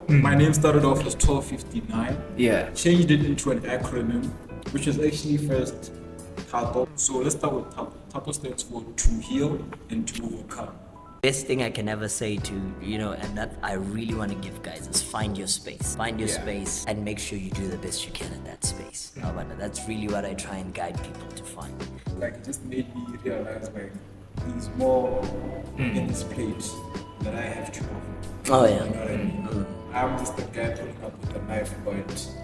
my name started off as 1259. Yeah. Changed it into an acronym, which is actually first Thobo. So let's start with Thobo. Thobo stands for to heal and to overcome. Best thing I can ever say to, and that I really want to give guys is find your space. Find your space and make sure you do the best you can in that space. That's really what I try and guide people to find. Like, it just made me realize, like, there's more in this plate that I have to offer. Oh, yeah. You know what I mean? I'm just the guy pulling up with the knife,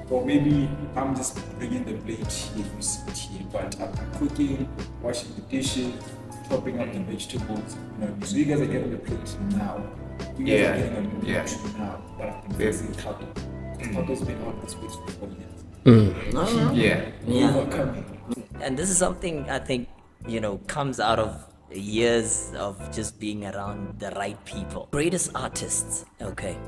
or maybe I'm just bringing the plate here, you sit here, but I'm cooking, washing the dishes, chopping up the vegetables, so you guys are getting the plate now. You guys are getting a plate now, but I've been facing Thobo. Thobo's been on this space for 4 years. Overcoming. And this is something I think, comes out of years of just being around the right people. Greatest artists,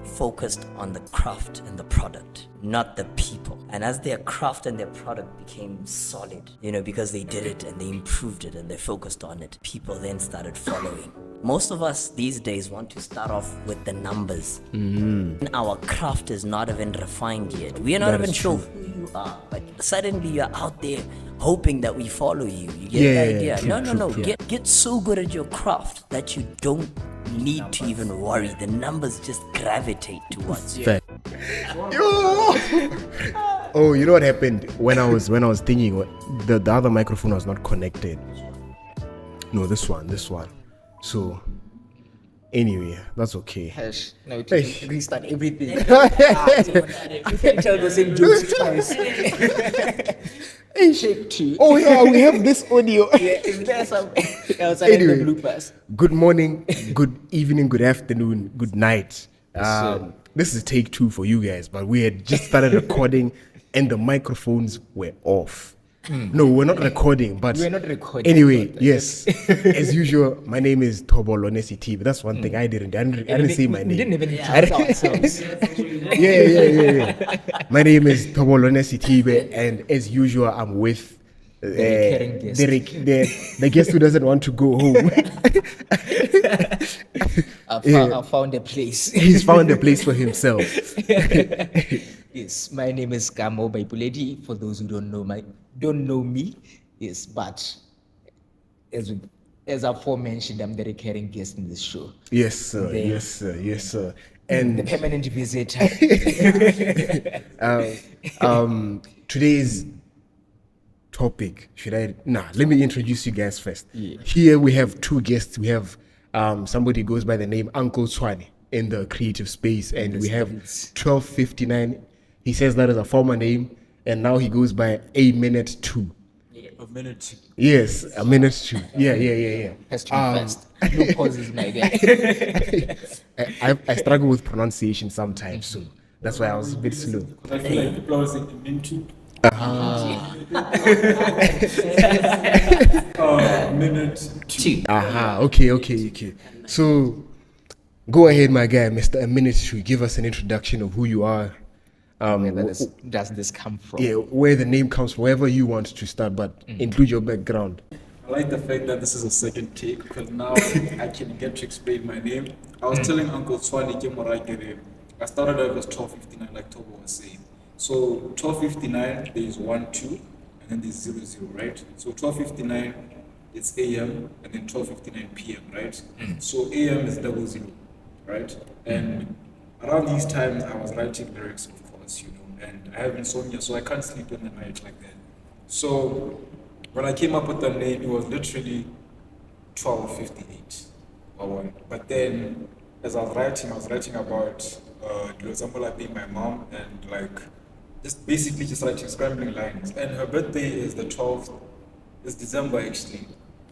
focused on the craft and the product, not the people. And as their craft and their product became solid, because they did it and they improved it and they focused on it, people then started following. Most of us these days want to start off with the numbers. Our craft is not even refined yet. We are not even sure who you are, but suddenly you're out there hoping that we follow you. You get the idea? No. Get so good at your craft that you don't need to even worry. The numbers just gravitate towards you. Oh, you know what happened when I was thinking? The other microphone was not connected. No, this one. So anyway, that's okay. No, restart everything. You can tell the same jokes twice. Shake two. Oh yeah, we have this audio. Is there some else? Anyway, bloopers? Good morning, good evening, good afternoon, good night. This is take 2 for you guys, but we had just started recording and the microphones were off. No, we're not recording, but we're not recording. Anyway, yes, as usual, my name is Thobo Sethibe. That's one thing I didn't say my name. We didn't even introduce ourselves. Yeah. My name is Thobo Sethibe, and as usual, I'm with the guest who doesn't want to go home. I found a place. He's found a place for himself. Yes, my name is Kamo Baipuledi. For those who don't know me, yes, but as aforementioned, I'm the recurring guest in this show. Yes, sir. And the permanent visitor. Today's topic, let me introduce you guys first. Here we have 2 guests. We have somebody goes by the name Uncle Tshwannie in the creative space, and we have 1259. He says that as a former name, and now he goes by AMNTO. A minute. Yes, a minute 2. Yeah. Has to be fast. No pauses, my guy. I struggle with pronunciation sometimes, so that's why I was a bit slow. I feel like people are saying AMNTO. Minute 2. Okay. So, go ahead, my guy, Mr. AMNTO. Give us an introduction of who you are. Where does this come from? Yeah, where the name comes from, wherever you want to start, but include your background. I like the fact that this is a second take, because now I can get to explain my name. I was telling Uncle Tshwannie, I started out as 1259, like Thobo was saying. So 1259, there is 1, 2, and then there's 0, 0, right? So 1259, it's AM, and then 1259 PM, right? So AM is 00, right? And around these times, I was writing lyrics, of course, and I have insomnia, so I can't sleep in the night like that. So when I came up with the name, it was literally 1258 or 1. But then, as I was writing about being my mom, and like just writing scrambling lines. And her birthday is the 12th, it's December actually,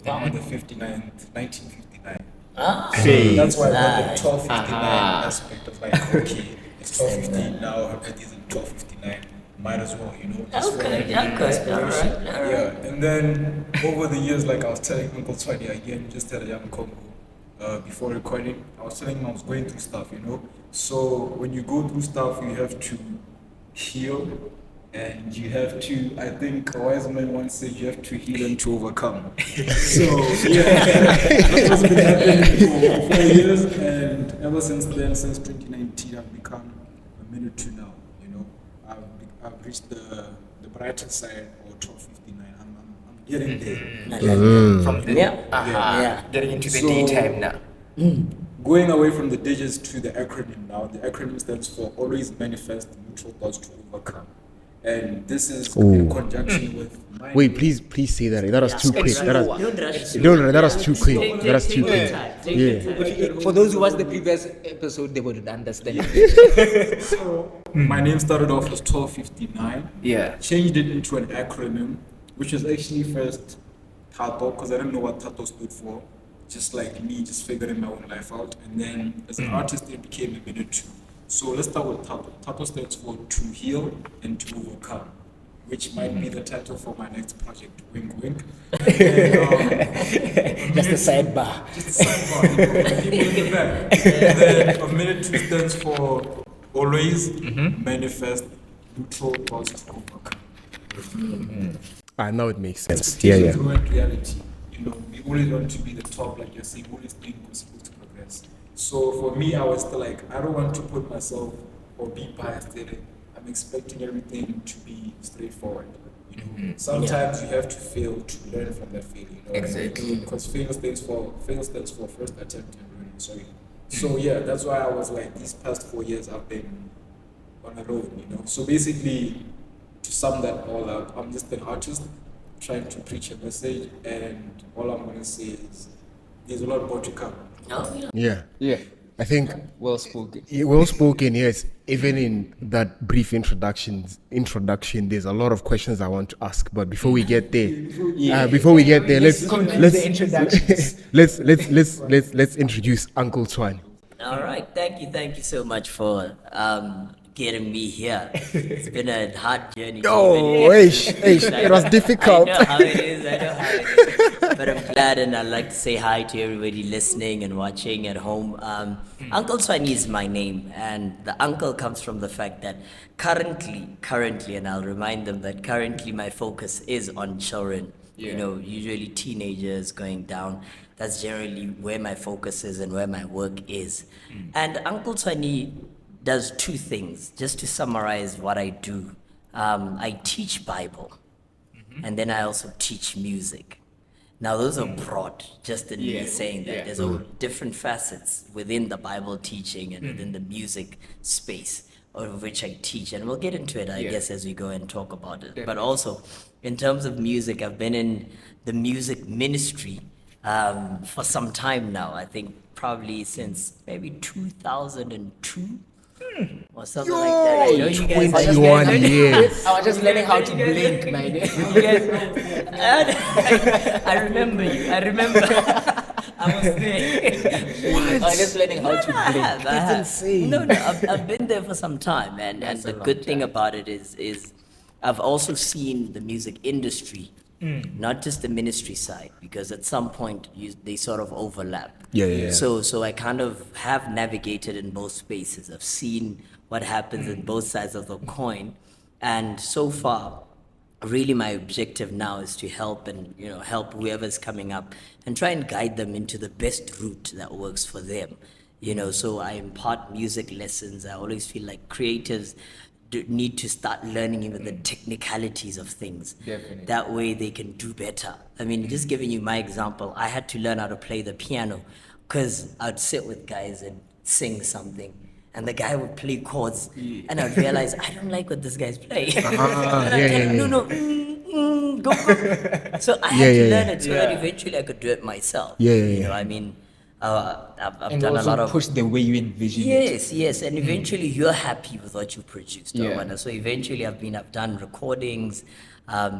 on the 59th, 1959. So that's why I got the 1259 aspect of like, okay, it's 12:15 now, her birthday is in 12:59, might as well, Okay, alright. Yeah, and then over the years, like I was telling Uncle Tshwannie again, just had a young combo before recording, I was telling him I was going through stuff, So when you go through stuff, you have to heal, and you have to, I think a wise man once said, you have to heal and to overcome. So that's been happening for 4 years, and ever since then, since 2019, I've become a minute 2 now. You know, I've reached the brighter side or top 59. I'm getting there. I like that. From Yeah. Yeah. Getting into the So- daytime now. Going away from the digits to the acronym now. The acronym stands for Always Manifest Neutral Thoughts to Overcome. And this is in conjunction with my Wait, please say that. That was too quick. That was, Don't rush. no, that was too quick. That was too Take your quick. time. Take your time. For those who watched the previous episode, they wouldn't understand. So my name started off as 1259. Yeah. Changed it into an acronym, which was actually first TATO, because I didn't know what TATO stood for. Just like me, just figuring my own life out. And then as an artist, it became a minute 2. So let's start with TATO. TATO stands for To Heal and To Overcome, which might be the title for my next project. Wink, wink. And, Just a sidebar. just a sidebar, keep it in the back. And then a minute 2 stands for Always Manifest Neutral Thoughts to Overcome. Now it makes sense. Yeah. Throughout reality, you know, we always want to be the top, like you're saying, always think possible to progress. So for me, I was still like, I don't want to put myself or be biased in it. I'm expecting everything to be straightforward. You know, sometimes you have to fail to learn from that failure. You know, Exactly. Because fail stands for first attempt and learning. Sorry. So yeah, that's why I was like, these past 4 years I've been on a road. You know, so basically, to sum that all up, I'm just an artist trying to preach a message, and all I'm gonna say is there's a lot more to come. No? Yeah. Yeah. I think Well spoken. well spoken, yes. Even in that brief introduction, there's a lot of questions I want to ask. But before we get there, let's Conclude the introductions. let's introduce Uncle Tshwannie. All right. Thank you so much for getting me here. It's been a hard journey. to Oh, even- it was difficult. I know how it is. But I'm glad, and I'd like to say hi to everybody listening and watching at home. Uncle Tshwannie is my name, and the uncle comes from the fact that currently, and I'll remind them that currently my focus is on children. You know, usually teenagers going down. That's generally where my focus is and where my work is. And Uncle Tshwannie does 2 things. Just to summarize what I do, I teach Bible, and then I also teach music. Now those are broad, just in me saying that there's different facets within the Bible teaching and within the music space of which I teach, and we'll get into it, I guess, as we go and talk about it. But also, in terms of music, I've been in the music ministry for some time now. I think probably since maybe 2002. Or something like that. I know you guys 21 years. I was just learning how to blink, my You guys, I remember you. I remember. I was there. I was just learning how to I blink. have. insane. No, I've been there for some time, and the good thing about it is I've also seen the music industry, not just the ministry side, because at some point they sort of overlap. Yeah. So I kind of have navigated in both spaces. I've seen what happens in both sides of the coin, and so far, really my objective now is to help whoever's coming up and try and guide them into the best route that works for them. So I impart music lessons. I always feel like creatives need to start learning even the technicalities of things. Definitely. That way they can do better. I mean, just giving you my example, I had to learn how to play the piano because I'd sit with guys and sing something, and the guy would play chords, and I'd realize I don't like what this guy's playing. And I'd tell him, no, go. So I had to learn it so that eventually I could do it myself. I mean, I've And done a lot also of push the way you envision it. Yes, and eventually you're happy with what you produced. Yeah. Rwanda. So eventually I've done recordings,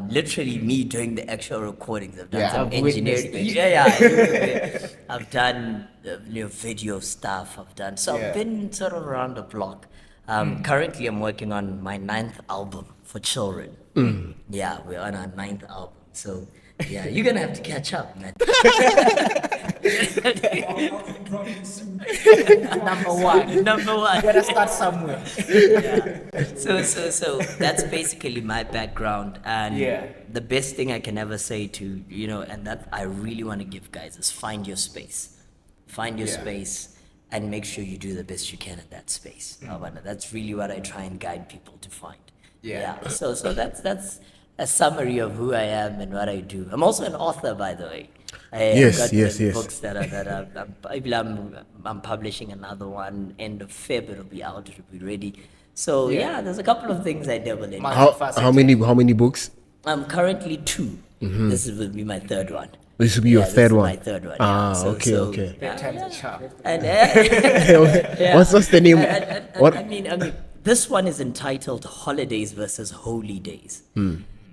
literally me doing the actual recordings. I've done Yeah, some I've witnessed engineering. I've done video stuff. So Yeah. I've been sort of around the block. Currently I'm working on my 9th album for children. Yeah, we're on our 9th album. So yeah, you're gonna have to catch up, man. Number one. Number one. Gotta start somewhere. So that's basically my background, and Yeah. the best thing I can ever say to and that I really want to give guys is find your space. Find your space and make sure you do the best you can in that space. That's really what I try and guide people to find. Yeah. So that's a summary of who I am and what I do. I'm also an author, by the way. Yes, I've got yes, yes. books I'm publishing another one end of Feb. It'll be out. It'll be ready. So yeah, there's a couple of things I dabble in. How many books? I'm currently 2. This will be my third one. This will be your this third is one. my third one. Ah, yeah. okay, okay. Bedtime's a charm. And, What's the name? What? I mean, this one is entitled "Holidays versus Holy Days."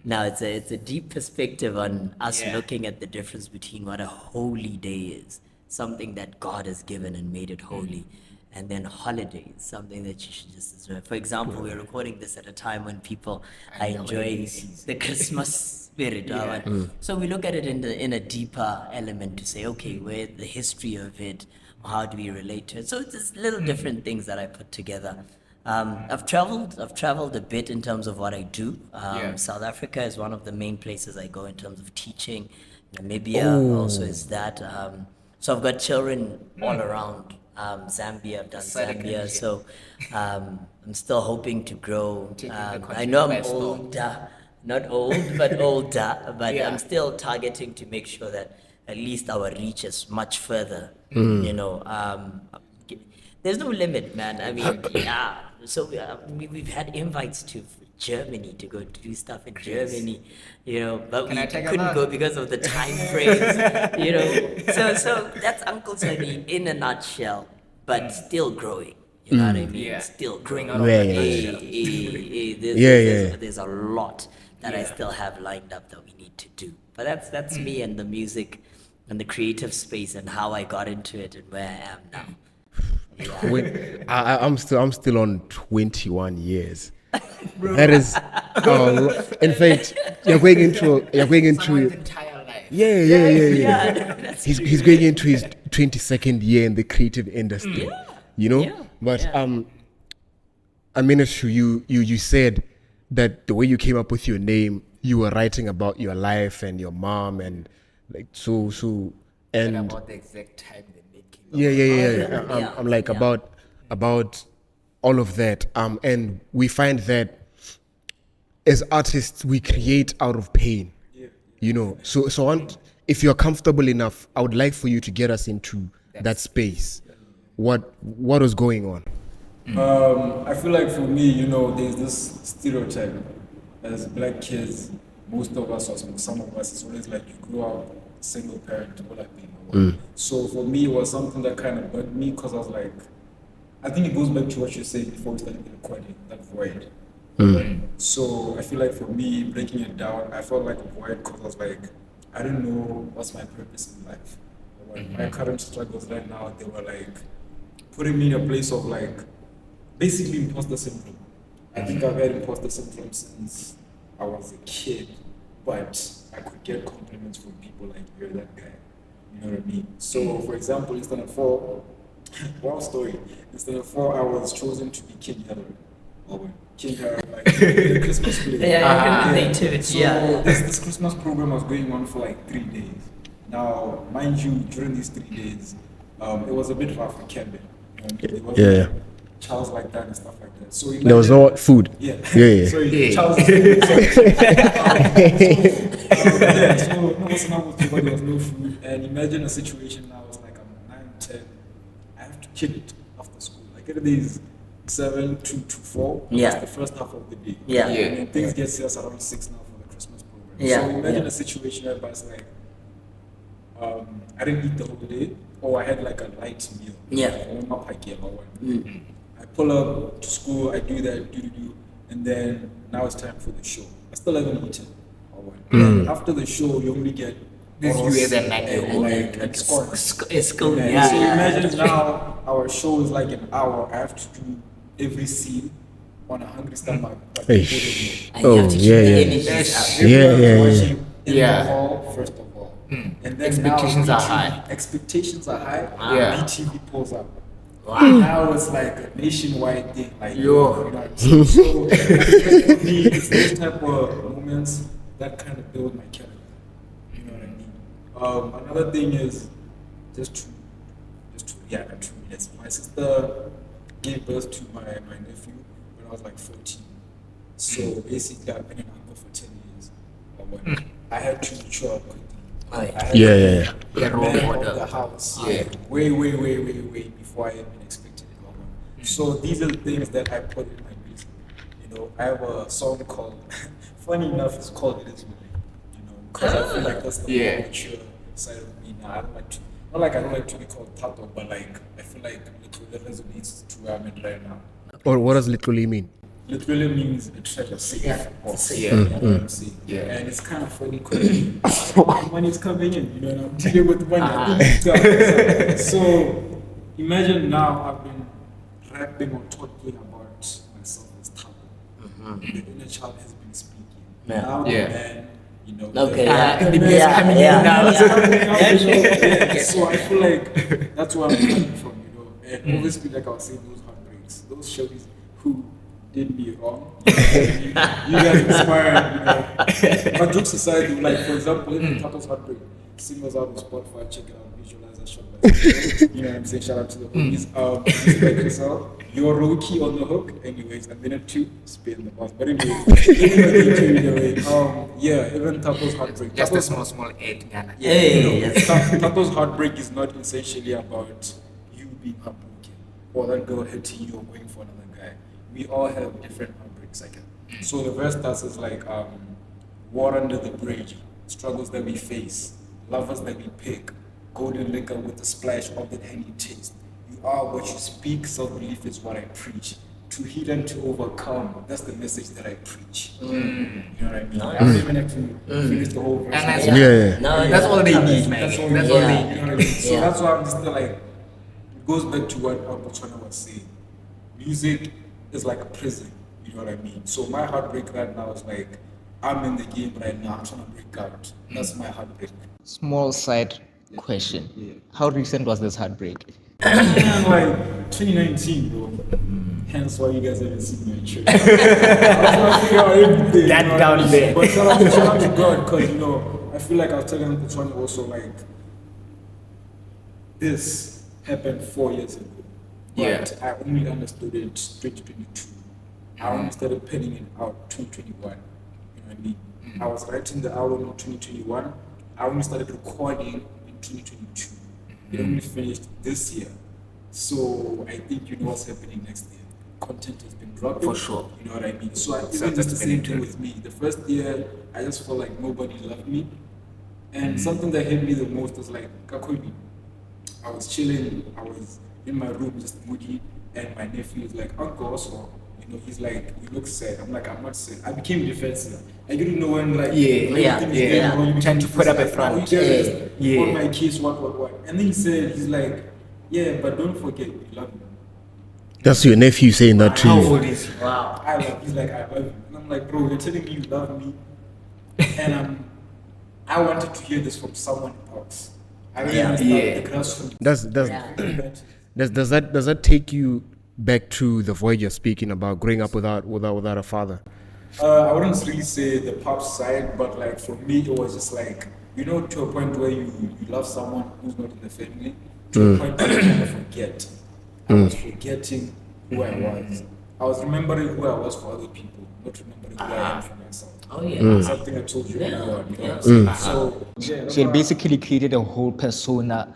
Now, it's a deep perspective on us looking at the difference between what a holy day is, something that God has given and made it holy, and then holidays, something that you should just observe. For example, we're recording this at a time when people are enjoying the Christmas spirit. So we look at it in a deeper element to say, okay, where the history of it, how do we relate to it? So it's just little different things that I put together. I've traveled a bit in terms of what I do. South Africa is one of the main places I go in terms of teaching. Namibia also is that. So I've got children all around. Zambia, I've done Zambia. So I'm still hoping to grow. I know I'm older, not old, but older. But I'm still targeting to make sure that at least our reach is much further. You know, there's no limit, man. I mean, So we've had invites to Germany to go do stuff in Germany, you know, but we couldn't go because of the time frames, you know. So that's Uncle Tshwannie in a nutshell, but still growing. You know what I mean? Still growing. There's a lot that I still have lined up that we need to do. But that's me and the music and the creative space and how I got into it and where I am now. I'm still on 21 years. That is, in fact, you're going into Someone's entire life. Yeah. He's going into his 22nd year in the creative industry. You know, but I mean, you said that the way you came up with your name, you were writing about your life and your mom and like so and about the exact time they making. I'm like about all of that. And we find that as artists we create out of pain. You know. So if you're comfortable enough, I would like for you to get us into that space. What was going on? I feel like for me, you know, there's this stereotype as black kids, most of us, or some of us, it's always like you grew up single parent or like being. So for me, it was something that kind of burnt me because I was like, I think it goes back to what you said before we started recording, that void. So I feel like for me, breaking it down, I felt like a void because I was like, I don't know what's my purpose in life. My current struggles right now, they were like putting me in a place of like basically imposter syndrome. I think I've had imposter syndrome since I was a kid, but I could get compliments from people like, you're that guy. You know what I mean? So, for example, in Standard 4, wild story. In Standard 4, I was chosen to be King Herod. King Herod, like the Christmas play. So this Christmas program was going on for like 3 days. Now, mind you, during these 3 days, it was a bit rough for Kevin. There was Charles like that and stuff like that. So there was no food. Sorry, Charles. So there was no food. And imagine a situation now. It's like I'm 9, 10. I have to kill it after school. Like it is 7 to 4. That's the first half of the day. And then things get serious around 6 now for the Christmas program. So imagine a situation where it's like I didn't eat the whole day, or I had like a light meal. I pull up to school, I do that, and then now it's time for the show. I still haven't eaten. And after the show, you only get this you as a 9-year-old. like score. So Imagine now our show is like an hour. I have to do every scene on a hungry stomach. Like and you have to keep the energy up. In the hall, first of all. And then expectations now are high. Expectations are high. BTV pulls up. Wow. Now it's like a nationwide thing. Like so for me, it's those type of moments that kind of build my character. You know what I mean? Another thing is just to Yeah, 2 minutes. My sister gave birth to my nephew when I was like 14. So basically, I've been an uncle for 10 years. But I had to mature up quickly. I had Yeah. to be the man of the house. Way before I had been expected it. So these are the things that I put in my music. You know, I have a song called, funny enough, it's called It Is With Me. You know, because I feel like that's the more mature side of me now. I don't like to, not like I don't like to be called Tato, but like I feel like it resonates to where I'm at right now. Or what does literally mean? Literally means a treasure safe. You know what I'm saying? And it's kind of funny because money's coming in, you know, and I'm dealing with money. I think it's so imagine now I've been rapping or talking about myself as Thobo. The inner child has been speaking. Now the man, you know. Okay. The beer's coming in now. So I feel like that's where I'm coming from, you know. And obviously, like I was saying, those heartbreaks, those shows who did me wrong. You guys inspired, you know. But jokes aside, like for example, even Tato's Heartbreak, singles out on Spotify, check it out, visualize that shot. You know what I'm saying? Shout out to the homies. Like yourself, you're low-key on the hook, anyways, and then two, spin the bus. But anyways, even Tato's Heartbreak. Just a small aid, Ghana. Tato's Heartbreak is not essentially about you being heartbroken or that girl hitting you or going for another guy. We all have different heartbreaks, I guess. So the verse starts is like, war under the bridge, struggles that we face, lovers that we pick, golden liquor with a splash of that handy taste. You are what you speak, self-belief is what I preach. To heal and to overcome, that's the message that I preach. You know what I mean? I don't even have to finish the whole verse. That's all they need, man. That's all they need. You know what I mean? So that's why I'm just like, it goes back to what Uncle Tshwannie was saying. Music is like a prison, you know what I mean? So my heartbreak right now is like, I'm in the game right now, I'm trying to break out. That's my heartbreak. Small side question. How recent was this heartbreak? Like 2019, bro. Hence why you guys haven't seen me in church. I was trying to figure out everything. That down there. But shout out to God, because you know, I feel like I was telling Uncle Tshwannie also like, this happened 4 years ago. But I only understood it 2022. I only started penning it out 2021. You know what I mean? I was writing the album in 2021. I only started recording in 2022. It only finished this year. So I think you know what's happening next year. Content has been dropping. For sure. You know what I mean? So I think it's the same thing with me. The first year, I just felt like nobody loved me. And something that hit me the most was like, Kakoli. I was chilling, I was in my room just moody, and my nephew is like, Uncle, also, you know, he's like, you look sad. I'm like, I'm not sad. I became defensive. I didn't know when, like, Trying to put up a front. On my case, what. And then he said, he's like, yeah, but don't forget, we love you. That's your nephew saying that to How you. old is he? Wow. He's like, I love you. And I'm like, bro, you're telling me you love me. And I wanted to hear this from someone else. I really understand the grassroots. Does that take you back to the void you're speaking about, growing up without a father? I wouldn't really say the pop side, but like for me, it was just like, you know, to a point where you love someone who's not in the family, to a point where you kind of forget. I was forgetting who I was. I was remembering who I was for other people, not remembering who I am for myself. Something I told you earlier. You know? So it basically created a whole persona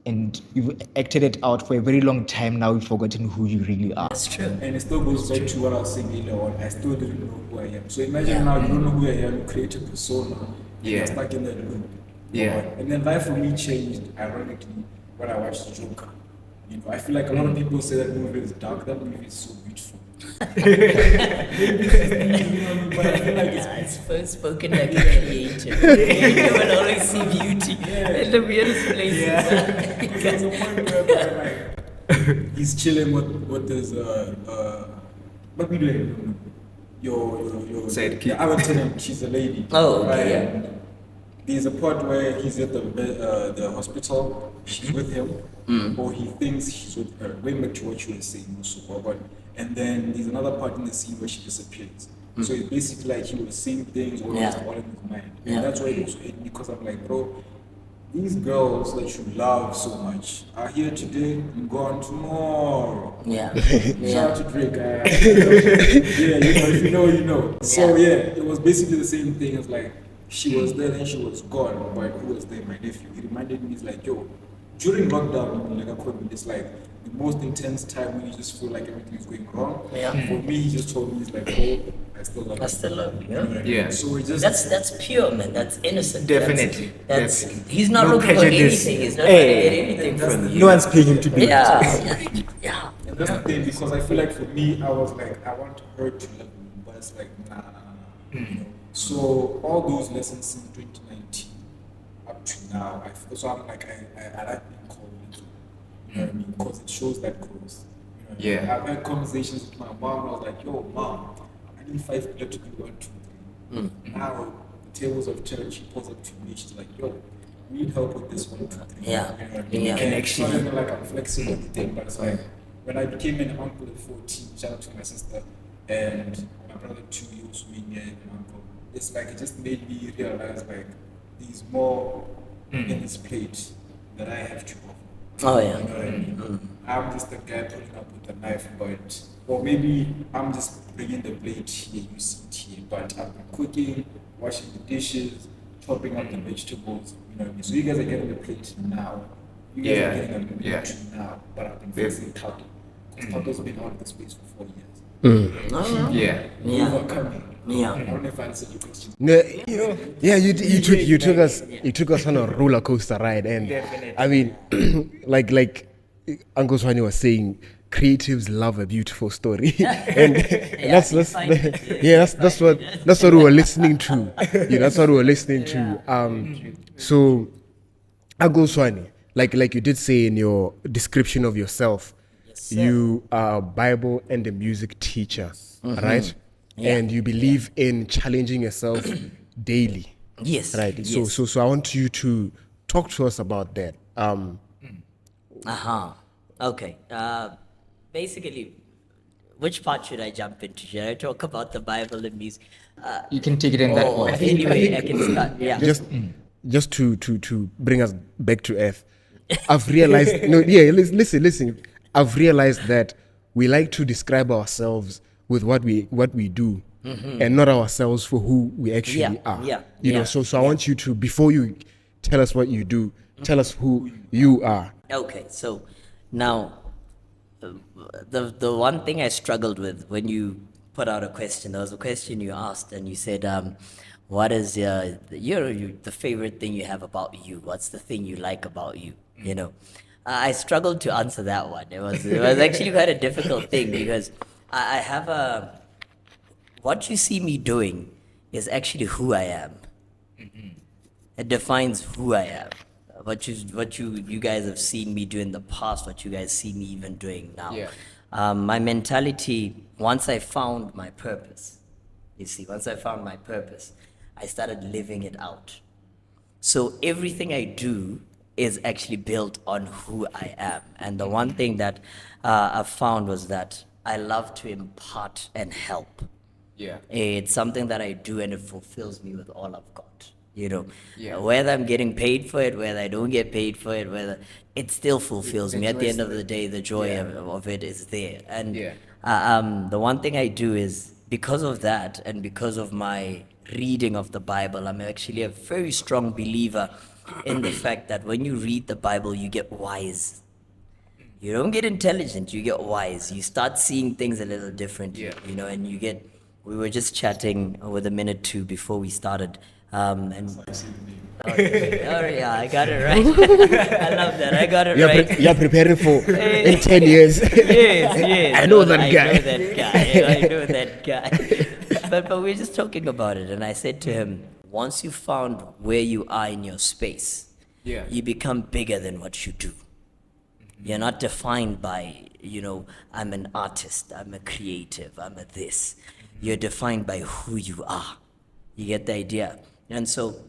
and you've acted it out for a very long time now. You've forgotten who you really are. That's true. And it still goes back to what I was saying earlier on. I still didn't know who I am. So imagine now you don't know who I am, you create a persona, you're stuck in that loop. And then life for me changed, ironically, when I watched Joker. You know, I feel like a lot of people say that movie is dark, that movie is so beautiful. But I feel like It's first spoken like a creator. You will always see beauty in the weirdest places. there's a point where like, he's chilling with his what we doing? Your Sidekick. the AMNT, she's a lady. Oh, right? okay, And there's a part where he's at the hospital, she's with him, or he thinks she's with her. Going back to what you were saying, also, and then there's another part in the scene where she disappears. So it's basically like he was seeing things or it was all in his mind. And that's why it also hit me, because I'm like, bro, these girls that you love so much are here today and gone tomorrow. Yeah. Shout out to Drake. Yeah, if you know, you know. So yeah, it was basically the same thing as like she was there and she was gone, but who was there? My nephew. He reminded me, he's like, yo, during lockdown, like I called me, it's like the most intense time when you just feel like everything is going wrong. Yeah. For me, he just told me, he's like, oh, I still love you. I still love you. You know what I mean? Yeah. So it just That's pure, man. That's innocent. Definitely, That's definitely. he's not No looking for prejudice. anything. He's not trying to Hey. get anything from you. No one's paying him to be. Yeah. Yeah. And that's the thing, because I feel like for me, I was like, I want her to love me, but it's like, nah. You know? So all those lessons since 2019 up to now, I feel so I'm like, I like being called little. You know what I mean? Because it shows that growth. You know what I mean? Yeah. I've had conversations with my mom, I was like, yo, mom, I need 5 kilo to do 1, 2, 3. Now, the tables of church, she pulls up to me, she's like, yo, we need help with this 1, 2, 3. Yeah. You know what I mean? Yeah. And it's not even like I'm flexing or anything, but it's like, when I became an uncle at 14, shout out to my sister and my brother too, he also made me an uncle. It's like it just made me realize like there's more in this plate that I have to offer. Oh yeah. You know what I mean? I'm just the guy pulling up with the knife, but or maybe I'm just bringing the plate here, you see it here, but I've been cooking, washing the dishes, chopping up the vegetables. You know what I mean? So you guys are getting the plate now. You guys Yeah. are getting a Yeah. plate now, but I've been fixing Tato. Because Tato's been out of the space for 4 years. Yeah. Yeah. Overcoming. Yeah. I don't know if I answered your question. No, you took us on a roller coaster ride, and Definitely. I mean, like Uncle Tshwannie was saying, creatives love a beautiful story, and that's you find it. yeah, that's what we were listening to. Yeah, that's what we were listening to. So Uncle Tshwannie, like you did say in your description of yourself, you are a Bible and a music teacher, right? Yeah. And you believe in challenging yourself daily, Yes. right? Yes. So I want you to talk to us about that. Okay. Basically, which part should I jump into? Should I talk about the Bible and music? You can take it in that order. Anyway, I can start. Yeah. Just to bring us back to earth, I've realized listen, I've realized that we like to describe ourselves with what we do, and not ourselves for who we actually are. You know, so I want you to, before you tell us what you do, tell us who you are. Okay, so now the one thing I struggled with when you put out a question, there was a question you asked, and you said, "What is the favorite thing you have about you? What's the thing you like about you?" You know, I struggled to answer that one. It was actually quite a difficult thing because I have what you see me doing is actually who I am. It defines who I am. What you guys have seen me do in the past, what you guys see me even doing now. Yeah. My mentality, once I found my purpose, I started living it out. So everything I do is actually built on who I am. And the one thing that I found was that I love to impart and help. Yeah. It's something that I do and it fulfills me with all I've got. You know, Yeah. whether I'm getting paid for it, whether I don't get paid for it, whether it still fulfills me. At the end of the day, the joy of it is there. And the one thing I do is because of that and because of my reading of the Bible, I'm actually a very strong believer in the fact that when you read the Bible, you get wise. You don't get intelligent, you get wise. You start seeing things a little different, you know, and we were just chatting with a minute two before we started. I got it right. I love that. I got it right. You're preparing for in 10 years. Yes. I know that guy. I know that guy. But we're just talking about it, and I said to him, once you found where you are in your space, you become bigger than what you do. You're not defined by, I'm an artist, I'm a creative, I'm a this. You're defined by who you are. You get the idea? And so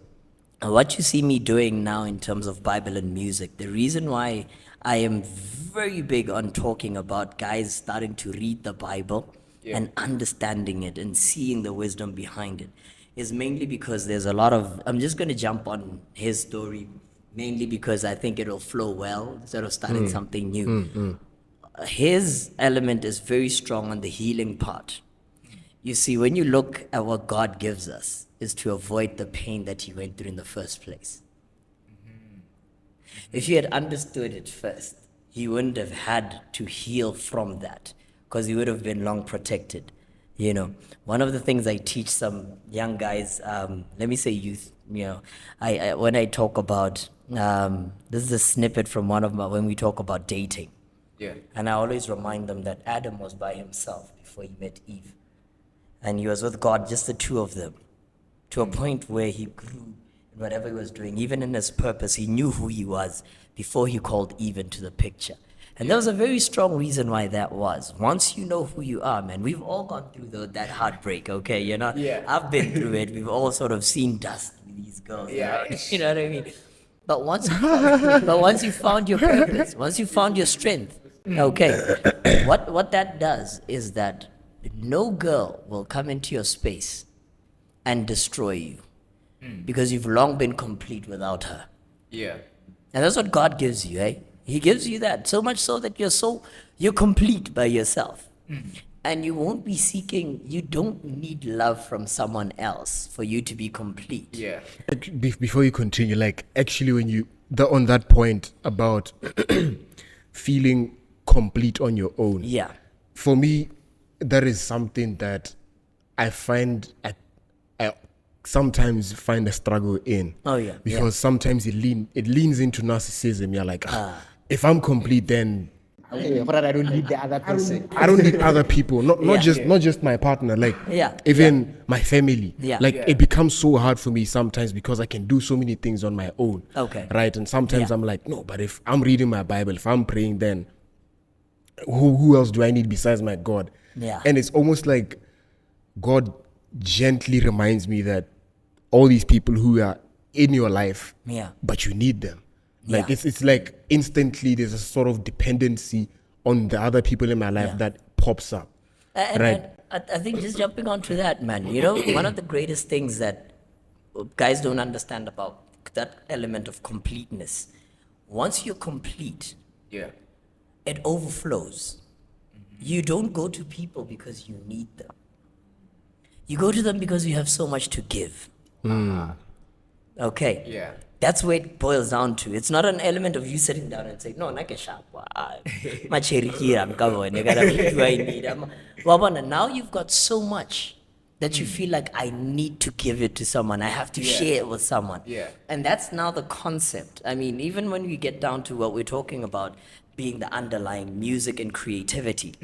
what you see me doing now in terms of Bible and music, the reason why I am very big on talking about guys starting to read the Bible and understanding it and seeing the wisdom behind it is mainly because there's a lot of, I'm just going to jump on his story mainly because I think it'll flow well instead of starting something new. His element is very strong on the healing part. You see, when you look at what God gives us, is to avoid the pain that he went through in the first place. If he had understood it first, he wouldn't have had to heal from that, because he would have been long protected. You know, one of the things I teach some young guys, let me say youth, you know, I when I talk about, this is a snippet from one of my, when we talk about dating. Yeah. And I always remind them that Adam was by himself before he met Eve. And he was with God, just the two of them, to a point where he grew in whatever he was doing. Even in his purpose, he knew who he was before he called Eve into the picture. And there was a very strong reason why that was. Once you know who you are, man, we've all gone through that heartbreak, okay? You know, I've been through it. We've all sort of seen dust with these girls. Right? You know what I mean? But once you found your purpose, once you found your strength, okay, what that does is that no girl will come into your space and destroy you, because you've long been complete without her. Yeah. And that's what God gives you, eh? He gives you that, so much so that you're complete by yourself. And you won't be seeking, you don't need love from someone else for you to be complete. Yeah. Before you continue, like actually when you on that point about feeling complete on your own, Yeah. for me that is something that I find I sometimes find a struggle in. Oh, yeah, Because sometimes it leans into narcissism. You're like, if I'm complete, then Okay, but I don't need the other person. I don't need other people. Not just my partner. Like even my family. Yeah. Like it becomes so hard for me sometimes because I can do so many things on my own. Okay. Right. And sometimes I'm like, no, but if I'm reading my Bible, if I'm praying, then who else do I need besides my God? Yeah. And it's almost like God gently reminds me that all these people who are in your life, but you need them. Like it's like instantly there's a sort of dependency on the other people in my life that pops up. And I think just jumping onto that, man, you know, one of the greatest things that guys don't understand about that element of completeness, once you're complete, it overflows. You don't go to people because you need them. You go to them because you have so much to give. Okay. Yeah. That's where it boils down to. It's not an element of you sitting down and saying, no, nake sharp. My cherry here, I'm covered. What do I need? Well, now you've got so much that you feel like I need to give it to someone. I have to share it with someone. Yeah. And that's now the concept. I mean, even when we get down to what we're talking about being the underlying music and creativity,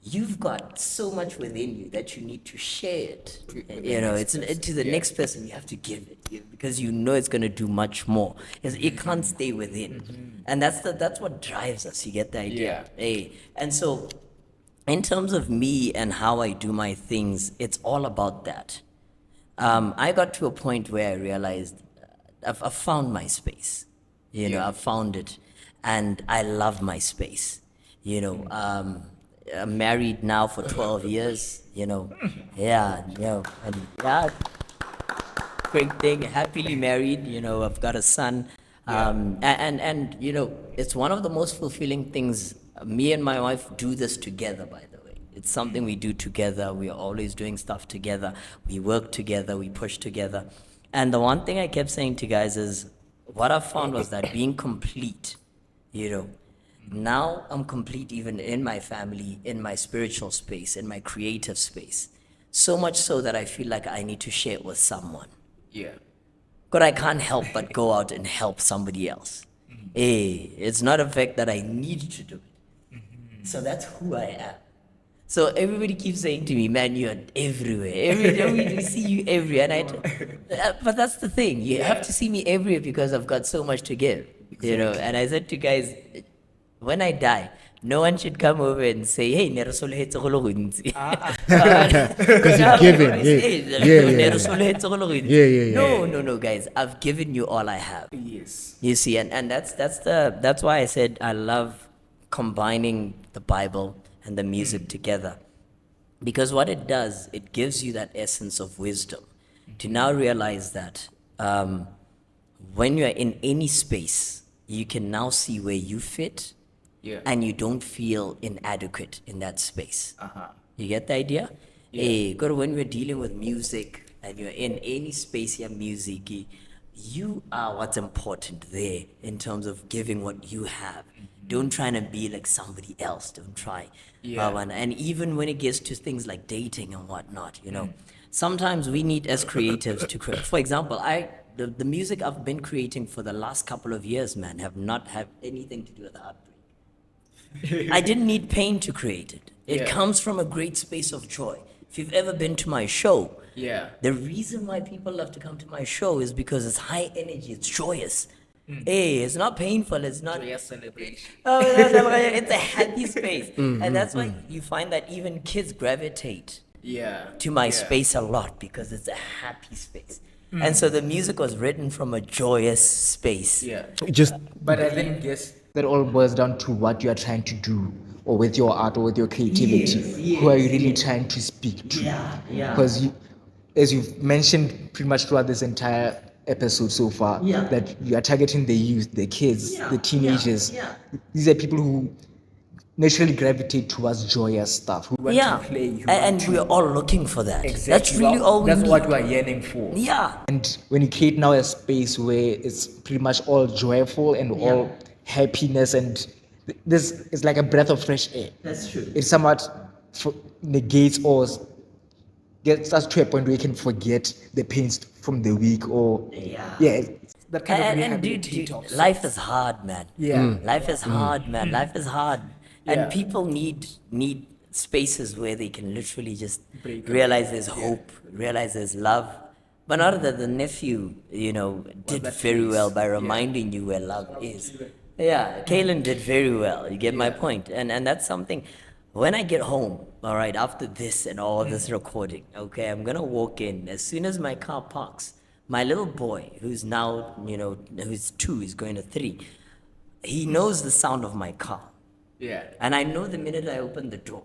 you've got so much within you that you need to share it. You know, it's to the next person. You have to give it because you know it's going to do much more. It can't stay within, and that's what drives us. You get the idea? Hey, and so in terms of me and how I do my things, it's all about that. I got to a point where I realized I've found my space. You know, I've found it, and I love my space. You know, I'm married now for 12 years. You know, great thing. Happily married. You know, I've got a son. And you know, it's one of the most fulfilling things. Me and my wife do this together, by the way. It's something we do together. We are always doing stuff together. We work together. We push together. And the one thing I kept saying to guys is, what I found was that being complete, you know, now I'm complete even in my family, in my spiritual space, in my creative space. So much so that I feel like I need to share it with someone. Yeah. But I can't help but go out and help somebody else. It's not a fact that I need to do it. So that's who I am. So everybody keeps saying to me, man, you're everywhere. Every day we see you everywhere. And but that's the thing. You have to see me everywhere because I've got so much to give. You know, and I said to guys, when I die, no one should come over and say, hey, because you've given. No, guys, I've given you all I have. Yes. You see, and that's why I said I love combining the Bible and the music together. Because what it does, it gives you that essence of wisdom to now realize that when you're in any space, you can now see where you fit, and you don't feel inadequate in that space. You get the idea? Because when we're dealing with music and you're in any space here, music, you are what's important there in terms of giving what you have. Don't try to be like somebody else. Don't try. And even when it gets to things like dating and whatnot, you know, sometimes we need as creatives to create. For example, the music I've been creating for the last couple of years, man, have not had anything to do with heartbreak. I didn't need pain to create it. It comes from a great space of joy. If you've ever been to my show, the reason why people love to come to my show is because it's high energy, it's joyous. Hey, it's not painful, it's not celebration. It's a happy space. And that's why you find that even kids gravitate to my space a lot, because it's a happy space. And so the music was written from a joyous space. But I then guess that all boils down to what you are trying to do, or with your art, or with your creativity. Who are you really trying to speak to? Because as you've mentioned pretty much throughout this entire episode so far, that you are targeting the youth, the kids, the teenagers. These are people who naturally gravitate towards joyous stuff, who want to play. And we're all looking for that. Exactly. That's really all we need. That's what we are yearning for. And when you create now a space where it's pretty much all joyful and all happiness, and this is like a breath of fresh air. That's true. It somewhat negates or gets us to a point where we can forget the pains from the week, or that kind of and dude, life is hard, man. Life is hard, man. Life is hard. And people need spaces where they can literally just realize there's hope, realize there's love. But not that the nephew, did very well by reminding you where love is. Kaylin did very well. You get my point. And that's something. When I get home, all right, after this and all this recording, okay, I'm going to walk in. As soon as my car parks, my little boy, who's now, who's 2, he's going to 3, he knows the sound of my car. And I know the minute I open the door,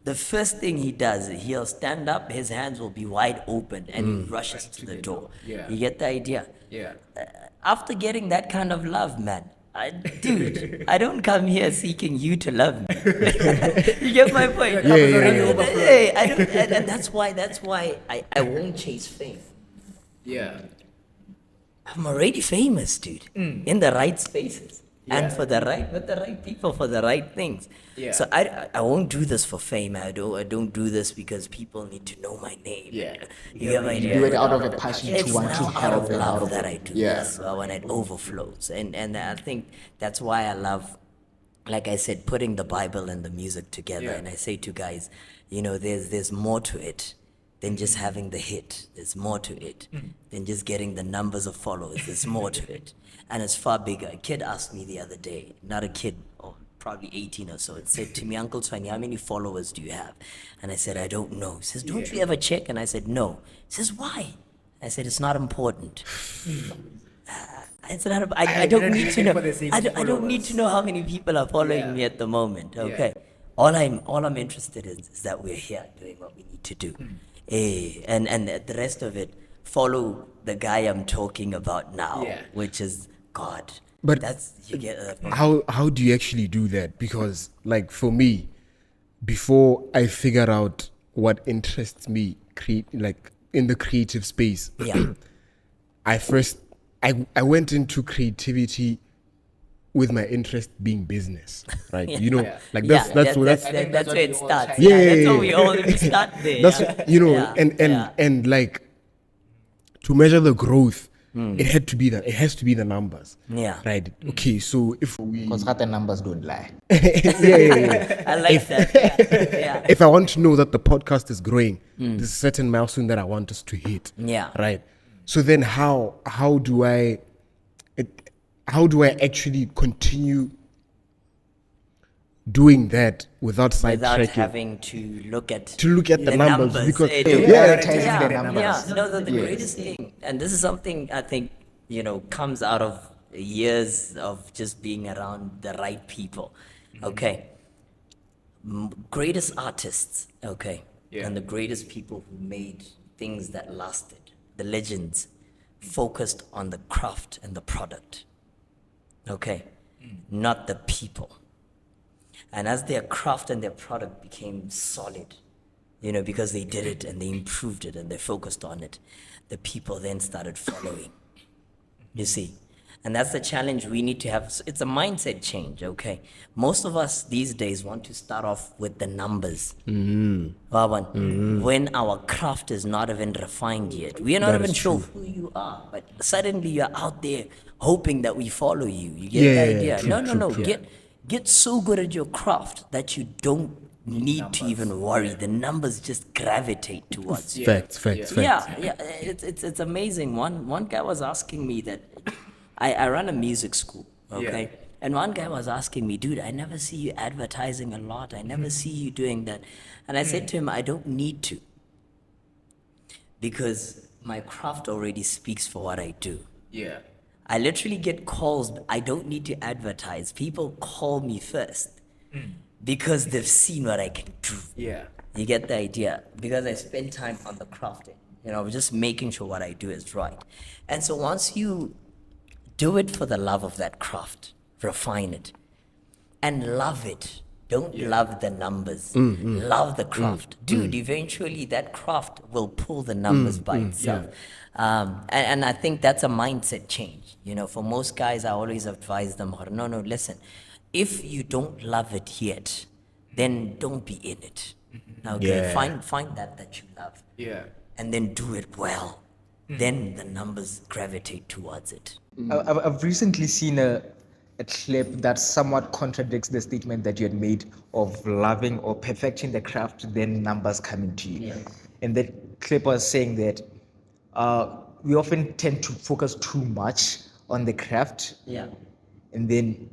the first thing he does, he'll stand up, his hands will be wide open, and he rushes to the door. You get the idea? After getting that kind of love, man, dude, I don't come here seeking you to love me. You get my point? And that's why I won't chase fame. I'm already famous, dude, in the right spaces. And with the right people, for the right things. So I won't do this for fame. I don't do this because people need to know my name. You have idea? Do it out of a passion to want to out help of love that I do this when it overflows. And I think that's why I love, like I said, putting the Bible and the music together. And I say to guys, there's more to it than just having the hit. There's more to it than just getting the numbers of followers. There's more to it. And it's far bigger. A kid asked me the other day, not a kid, probably 18 or so, it said to me, Uncle Tshwannie, how many followers do you have? And I said, I don't know. He says, don't you ever check? And I said, no. He says, why? I said, it's not important. It's not. I don't need to know. I don't need to know how many people are following me at the moment. Okay. All I'm interested in is that we're here doing what we need to do. And the rest of it, follow the guy I'm talking about now, which is God. But that's you get. How do you actually do that? Because like for me, before I figured out what interests me, like in the creative space, I went into creativity with my interest being business, right? That's where it starts. That's how we all start there. That's and like to measure the growth. It has to be the numbers. Right. Okay. So if we, because the numbers don't lie. I like that. If I want to know that the podcast is growing, there's a certain milestone that I want us to hit. Right. So then how do I actually continue doing that without without having to look at the numbers because the greatest thing, and this is something I think comes out of years of just being around the right people. Okay, greatest artists, and the greatest people who made things that lasted, the legends, focused on the craft and the product. Okay? Not the people. And as their craft and their product became solid, because they did it and they improved it and they focused on it, the people then started following. You see? And that's the challenge we need to have. It's a mindset change, okay? Most of us these days want to start off with the numbers. When our craft is not even refined yet. We are not even sure who you are, but suddenly you're out there hoping that we follow you. You get the idea? No. Get so good at your craft that you don't need to even worry. The numbers just gravitate towards you. Facts. Yeah, it's amazing. One guy was asking me that I run a music school, okay? Yeah. And one guy was asking me, dude, I never see you advertising a lot. I never see you doing that. And I said to him, I don't need to, because my craft already speaks for what I do. Yeah. I literally get calls. I don't need to advertise. People call me first because they've seen what I can do. Yeah. You get the idea? Because I spend time on the crafting, just making sure what I do is right. And so once you do it for the love of that craft, refine it, and love it. Don't love the numbers. Love the craft. Dude, eventually that craft will pull the numbers by itself. And I think that's a mindset change. For most guys, I always advise them, no, listen, if you don't love it yet, then don't be in it. Okay, find that you love. Yeah. And then do it well. Then the numbers gravitate towards it. I've recently seen a clip that somewhat contradicts the statement that you had made of loving or perfecting the craft, then numbers coming to you. And that clip was saying that we often tend to focus too much on the craft and then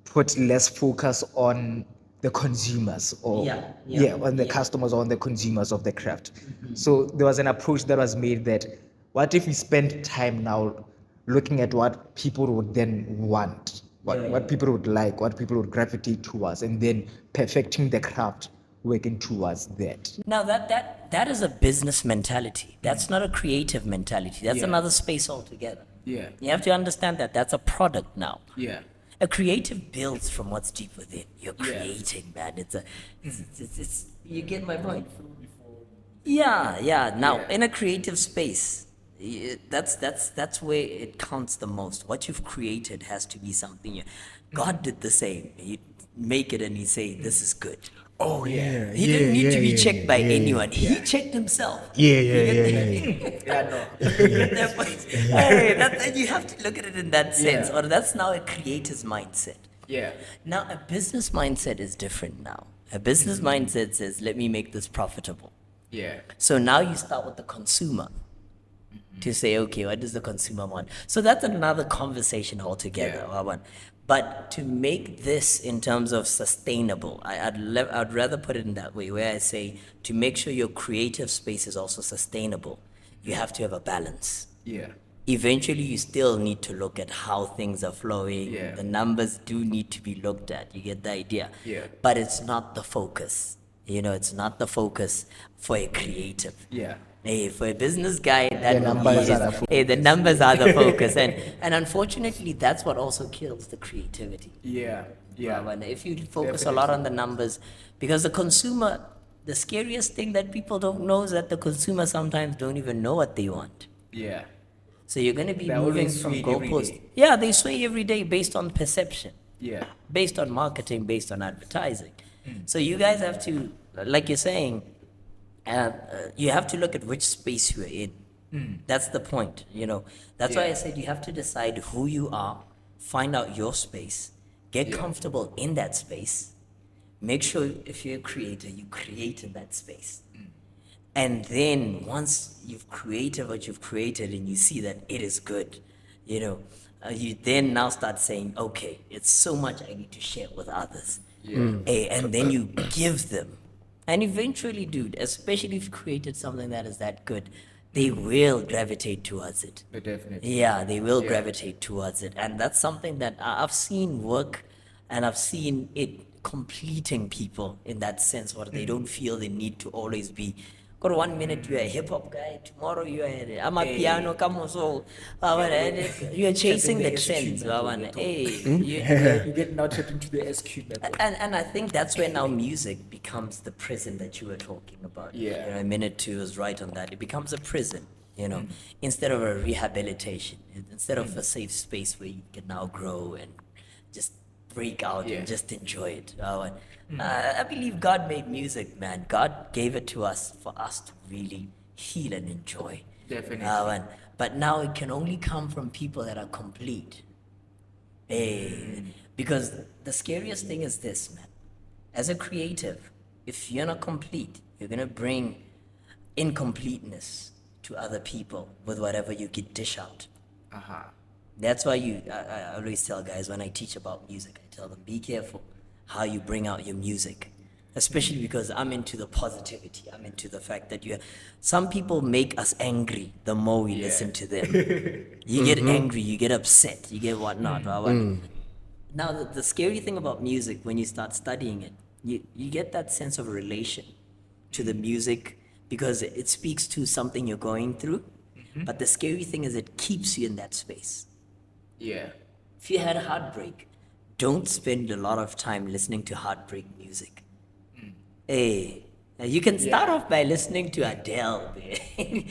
put less focus on the consumers or on the customers or on the consumers of the craft. So there was an approach that was made that what if we spend time now looking at what people would then want, what people would like, what people would gravitate towards, and then perfecting the craft, working towards that. Now that is a business mentality. That's not a creative mentality. That's another space altogether. Yeah. You have to understand that that's a product now. Yeah. A creative builds from what's deep within. You're creating, man. It's you get my point. Yeah. Now in a creative space, that's where it counts the most. What you've created has to be something. God did the same. He make it and he say, "This is good." Oh yeah. He didn't need to be checked by anyone. He checked himself. Yeah. Hey, you have to look at it in that sense, or that's now a creator's mindset. Yeah. Now, a business mindset is different now. A business mindset says, let me make this profitable. Yeah. So now you start with the consumer to say, okay, what does the consumer want? So that's another conversation altogether. But to make this in terms of sustainable, I'd rather put it in that way, where I say to make sure your creative space is also sustainable, you have to have a balance. Yeah. Eventually, you still need to look at how things are flowing. Yeah. The numbers do need to be looked at. You get the idea. Yeah. But it's not the focus. It's not the focus for a creative. Yeah. Hey, for a business guy, that numbers are the focus. the numbers are the focus, and unfortunately, that's what also kills the creativity. Yeah. But if you focus a lot on the numbers, because the consumer, the scariest thing that people don't know is that the consumer sometimes don't even know what they want. Yeah. So you're going to be They're moving always from swayed every goalposts. day. Yeah, they sway every day based on perception, Yeah. based on marketing, based on advertising. So you guys have to, like you're saying, you have to look at which space you're in. That's the point, That's why I said you have to decide who you are, find out your space, get comfortable in that space. Make sure if you're a creator, you create in that space. And then once you've created what you've created and you see that it is good, you then now start saying, okay, it's so much I need to share with others. And then you give them. And eventually, dude, especially if you created something that is that good, they will gravitate towards it. Definitely. Yeah, they will gravitate towards it. And that's something that I've seen work, and I've seen it completing people in that sense, where they don't feel the need to always be Got 1 minute you're a hip hop guy, tomorrow I'm a piano, come on, so you're chasing the trends. You get now tapped into the SQ level. And I think that's where now music becomes the prison that you were talking about. Yeah. You know, minute 2 is right on that. It becomes a prison, you know, instead of a rehabilitation, instead of a safe space where you can now grow and just break out and just enjoy it. I believe God made music, man. God gave it to us for us to really heal and enjoy. Definitely. But now it can only come from people that are complete. Because the scariest thing is this, man. As a creative, if you're not complete, you're going to bring incompleteness to other people with whatever you can dish out. That's why I always tell guys when I teach about music, I tell them, be careful how you bring out your music. Especially because I'm into the positivity. I'm into the fact that some people make us angry the more we listen to them. You get angry, you get upset, you get whatnot. Now, the scary thing about music, when you start studying it, you get that sense of relation to the music because it speaks to something you're going through. But the scary thing is it keeps you in that space. If you had heartbreak, don't spend a lot of time listening to heartbreak music. You can start off by listening to Adele.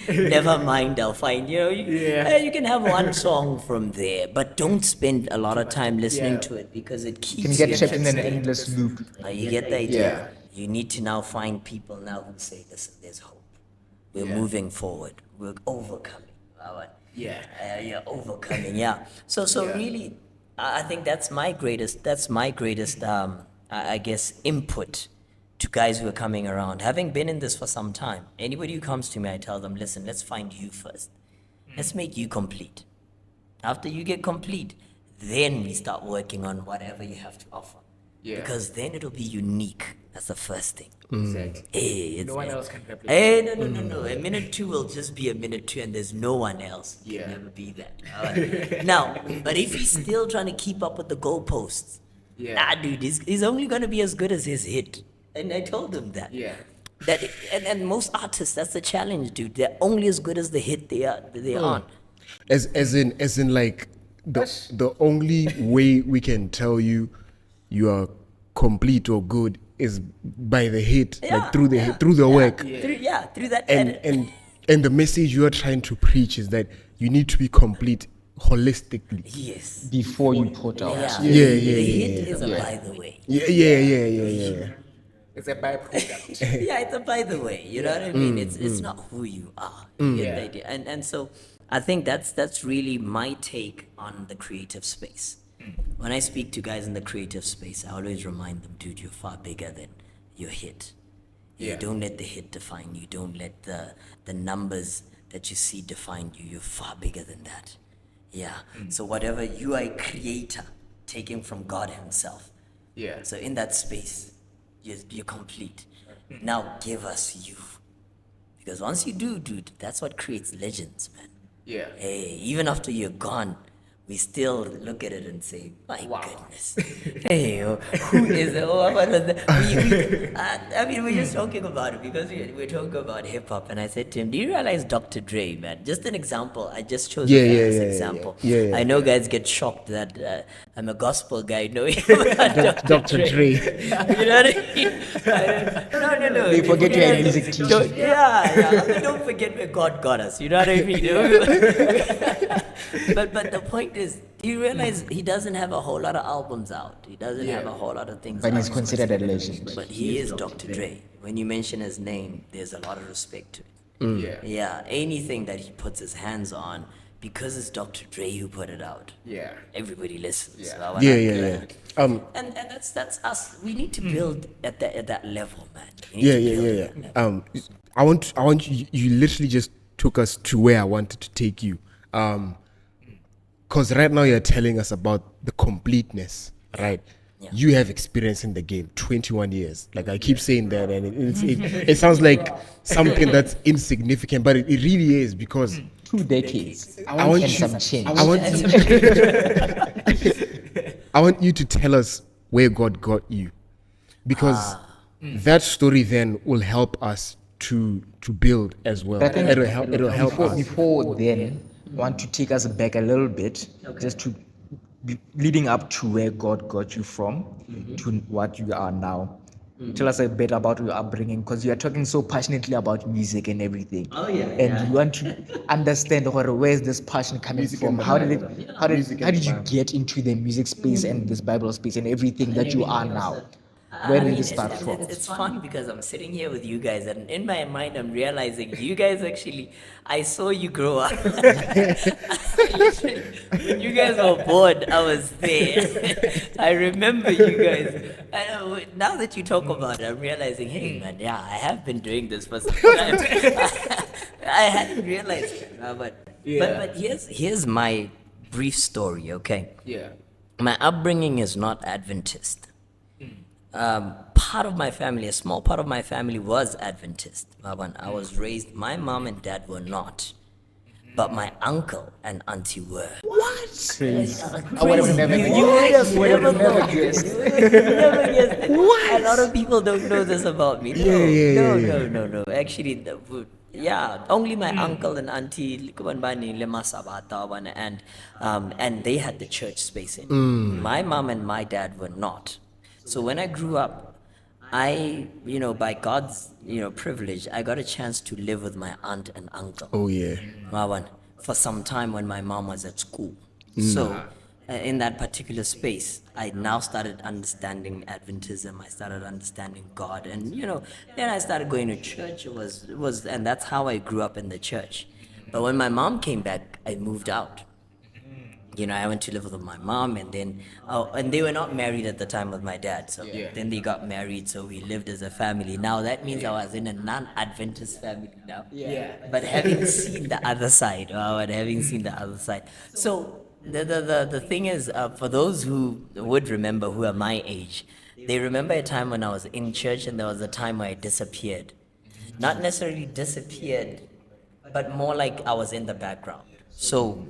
Never mind, I'll find you. You can have one song from there, but don't spend a lot of time listening to it because it keeps You can get trapped that in an state. endless loop. You get the idea. You need to now find people now who say, listen, there's hope. We're moving forward. We're overcoming. You're overcoming. So really, I think that's my greatest. I guess input to guys who are coming around. Having been in this for some time, anybody who comes to me, I tell them, listen, let's find you first. Let's make you complete. After you get complete, then we start working on whatever you have to offer. Because then it'll be unique. That's the first thing. Exactly. No one else can replicate. No. A minute 2 will just be a minute 2 and there's no one else. It can never be that. Now, but if he's still trying to keep up with the goalposts, dude, he's only going to be as good as his hit. And I told him that. And most artists, that's the challenge, dude. They're only as good as the hit they're on. As in like the only way we can tell you are complete or good is by the hit, like through the work. Through that And the message you are trying to preach is that you need to be complete holistically. Yes. Before you put out. The hit is a by the way. Yeah. It's a byproduct. It's a by the way. You know what I mean? It's not who you are. You get the idea. And so I think that's really my take on the creative space. When I speak to guys in the creative space, I always remind them, dude, you're far bigger than your hit. You don't let the hit define you. Don't let the numbers that you see define you. You're far bigger than that. So whatever, you are a creator taken from God himself. So in that space, you're complete. Now give us you. Because once you do, dude, that's what creates legends, man. Even after you're gone, we still look at it and say, my goodness. Who is it? I mean, we're just talking about it because we're talking about hip-hop. And I said to him, do you realize Dr. Dre, man? Just an example. I just chose this example. I know guys get shocked that I'm a gospel guy knowing about Dr. Dre. You know what I mean? No. They forget you're a music teacher. I mean, don't forget where God got us. You know what I mean? But the point is, do you realize he doesn't have a whole lot of albums out? He doesn't have a whole lot of things But out. he's considered a legend. But he is Dr. Dre. When you mention his name, there's a lot of respect to it. Anything that he puts his hands on, because it's Dr. Dre who put it out. Everybody listens. And that's us. We need to build at that level, man. We need to build at that level. I want you literally just took us to where I wanted to take you. Because right now you're telling us about the completeness, right? You have experience in the game, 21 years. Like I keep saying that, and it sounds like something that's insignificant, but it really is because 2 decades. I want and you, some change. I want you to tell us where God got you, because that story then will help us to build as well. I think It'll help us. before then, I want to take us back a little bit, just to leading up to where God got you from to what you are now. Tell us a bit about your upbringing, because you are talking so passionately about music and everything. Oh, yeah, And you want to understand where's this passion coming Music from? and the How did Bible. it? How Music did? How and did the you Bible. get into the music space and this Bible space and everything that you are now? Where did it start from? It's fun because I'm sitting here with you guys, and in my mind, I'm realizing you guys actually, I saw you grow up. Literally, when you guys were born, I was there. I remember you guys. Now that you talk about it, I'm realizing, hey, man, yeah, I have been doing this for some time. I hadn't realized it. But here's my brief story, okay? Yeah. My upbringing is not Adventist. Part of my family, a small part of my family was Adventist. When I was raised, my mom and dad were not. But my uncle and auntie were. Crazy. I would have never You would have never never guessed. You never guessed. A lot of people don't know this about me. No. Actually, only my uncle and auntie and they had the church space in. My mom and my dad were not. So when I grew up, I, by God's, privilege, I got a chance to live with my aunt and uncle. Oh yeah. For some time when my mom was at school. So in that particular space, I now started understanding Adventism. I started understanding God, and then I started going to church. It was, and that's how I grew up in the church. But when my mom came back, I moved out. I went to live with my mom, and then, and they were not married at the time with my dad. So then they got married, so we lived as a family. Now that means I was in a non-Adventist family now. But having seen the other side, So the thing is, for those who would remember, who are my age, they remember a time when I was in church, and there was a time where I disappeared. Not necessarily disappeared, but more like I was in the background. So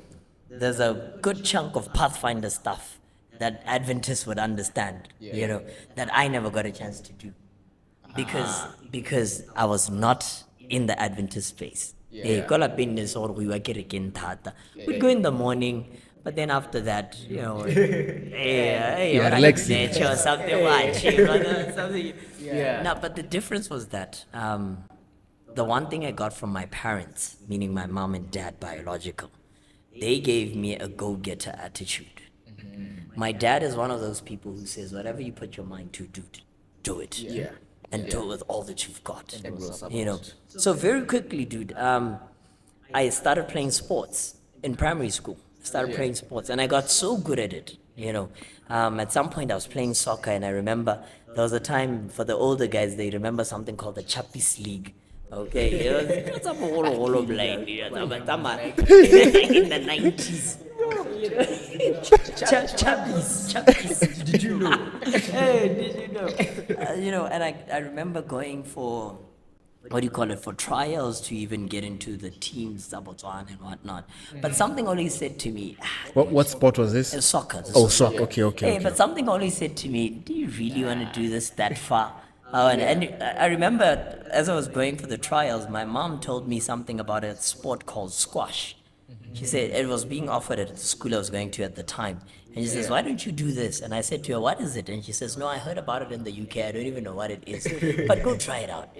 there's a good chunk of Pathfinder stuff that Adventists would understand, that I never got a chance to do because I was not in the Adventist space. We'd go in the morning, but then after that, relaxing. or something. No, but the difference was that the one thing I got from my parents, meaning my mom and dad, biological, they gave me a go-getter attitude. My dad is one of those people who says, whatever you put your mind to, do it. And do it with all that you've got. So very quickly, dude, I started playing sports in primary school. Playing sports, and I got so good at it. At some point I was playing soccer, and I remember there was a time, for the older guys, they remember something called the Chappies League. Okay, it was a whole blind in the 90s. Chappies. Did you know? Hey, did you know? And I remember going for, for trials to even get into the teams, Botswana and whatnot. But something always said to me, What sport was this? Soccer. Oh, soccer. Okay. But something always said to me, do you really want to do this that far? And I remember as I was going for the trials, my mom told me something about a sport called squash. She said it was being offered at the school I was going to at the time. And she says, why don't you do this? And I said to her, what is it? And she says, no, I heard about it in the UK. I don't even know what it is. But go try it out.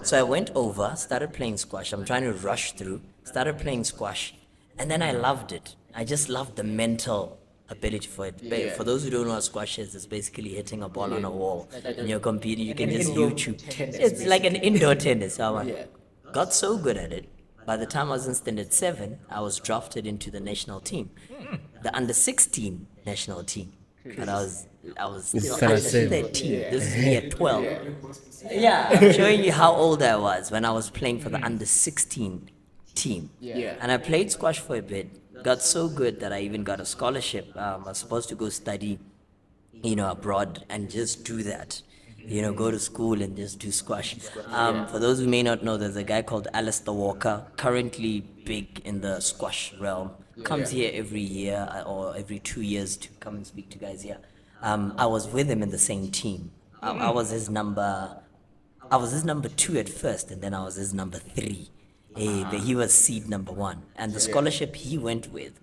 So I went over, started playing squash. I'm trying to rush through, started playing squash. And then I loved it. I just loved the mental ability for it. For those who don't know what squash is, it's basically hitting a ball on a wall. And you're competing, you can just YouTube. It's like an indoor tennis. I got so good at it. By the time I was in standard 7, I was drafted into the national team, the under 16 national team. But I was still under 13. This is me at 12. I'm showing you how old I was when I was playing for the under 16 team. And I played squash for a bit. Got so good that I even got a scholarship. I was supposed to go study, abroad and just do that. Go to school and just do squash. For those who may not know, there's a guy called Alistair Walker, currently big in the squash realm. Comes here every year or every 2 years to come and speak to guys here. I was with him in the same team. I was his number I was his number 2 at first, and then I was his number 3. But he was seed number 1. And the scholarship he went with,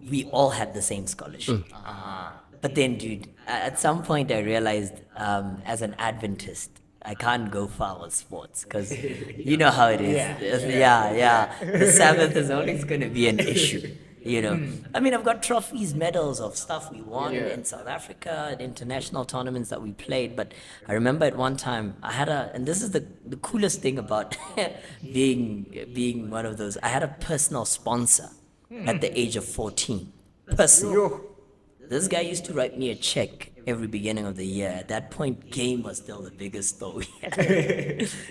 we all had the same scholarship. But then, dude, at some point I realized as an Adventist, I can't go far with sports because you know how it is. Yeah. The Sabbath is always going to be an issue. You know, I mean, I've got trophies, medals of stuff we won in South Africa, at international tournaments that we played. But I remember at one time I had and this is the coolest thing about being one of those. I had a personal sponsor at the age of 14. Personal. This guy used to write me a check every beginning of the year. At that point, game was still the biggest though.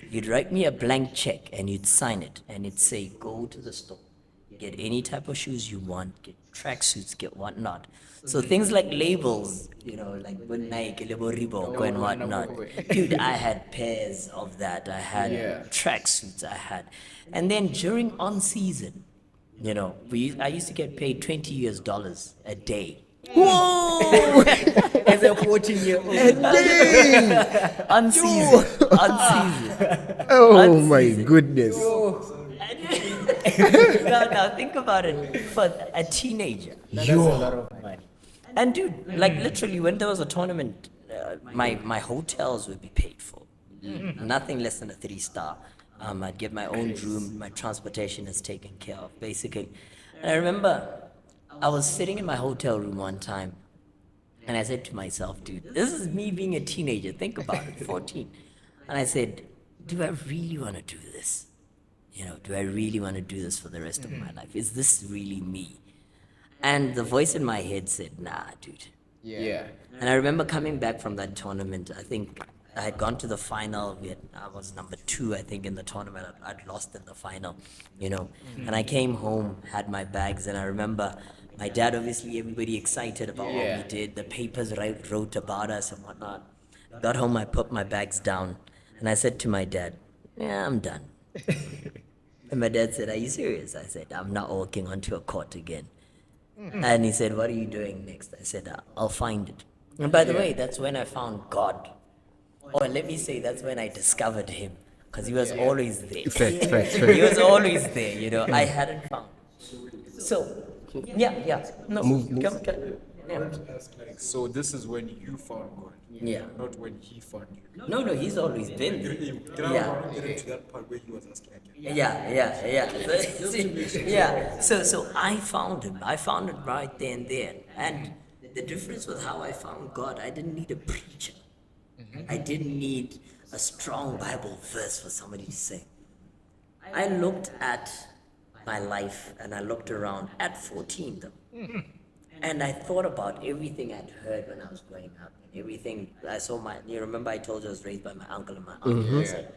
You'd write me a blank check and you'd sign it and it'd say, go to the store, get any type of shoes you want, get tracksuits, get whatnot. So things like labels, you know, like Nike, Reebok and whatnot. Dude, I had pairs of that. I had tracksuits. And then during on season, you know, I used to get paid $20 a day. Whoa! As a 14-year-old. Unseasoned. Oh my goodness. Now think about it. For a teenager. That's a lot of money. And dude, like literally when there was a tournament, my hotels would be paid for. Nothing less than a 3-star. I'd get my own room, my transportation is taken care of, basically. And I remember I was sitting in my hotel room one time and I said to myself, dude, this is me being a teenager. Think about it, 14. And I said, do I really want to do this? You know, do I really want to do this for the rest of my life? Is this really me? And the voice in my head said, nah, dude. Yeah. And I remember coming back from that tournament. I think I had gone to the final. I was number 2, I think, in the tournament. I'd lost in the final, you know. And I came home, had my bags, and I remember my dad, obviously, everybody excited about what we did. The papers wrote about us and whatnot. Got home, I put my bags down, and I said to my dad, yeah, I'm done. And my dad said, are you serious? I said, I'm not walking onto a court again. And he said, what are you doing next? I said, I'll find it. And by the way, that's when I found God. Or let me say, that's when I discovered him. Because he was always there. Facts. He was always there, you know. I hadn't found him. So, yeah. No, come. Yeah. So this is when you found God. Yeah. Not when he found you. No, he's always been there. Can I get into that part where he was asking again? Yeah. So I found him. I found it right there and there. And the difference with how I found God, I didn't need a preacher. I didn't need a strong Bible verse for somebody to say. I looked at my life and I looked around at 14 though. And I thought about everything I'd heard when I was growing up. Everything I saw you remember I told you I was raised by my uncle and my aunt. I said,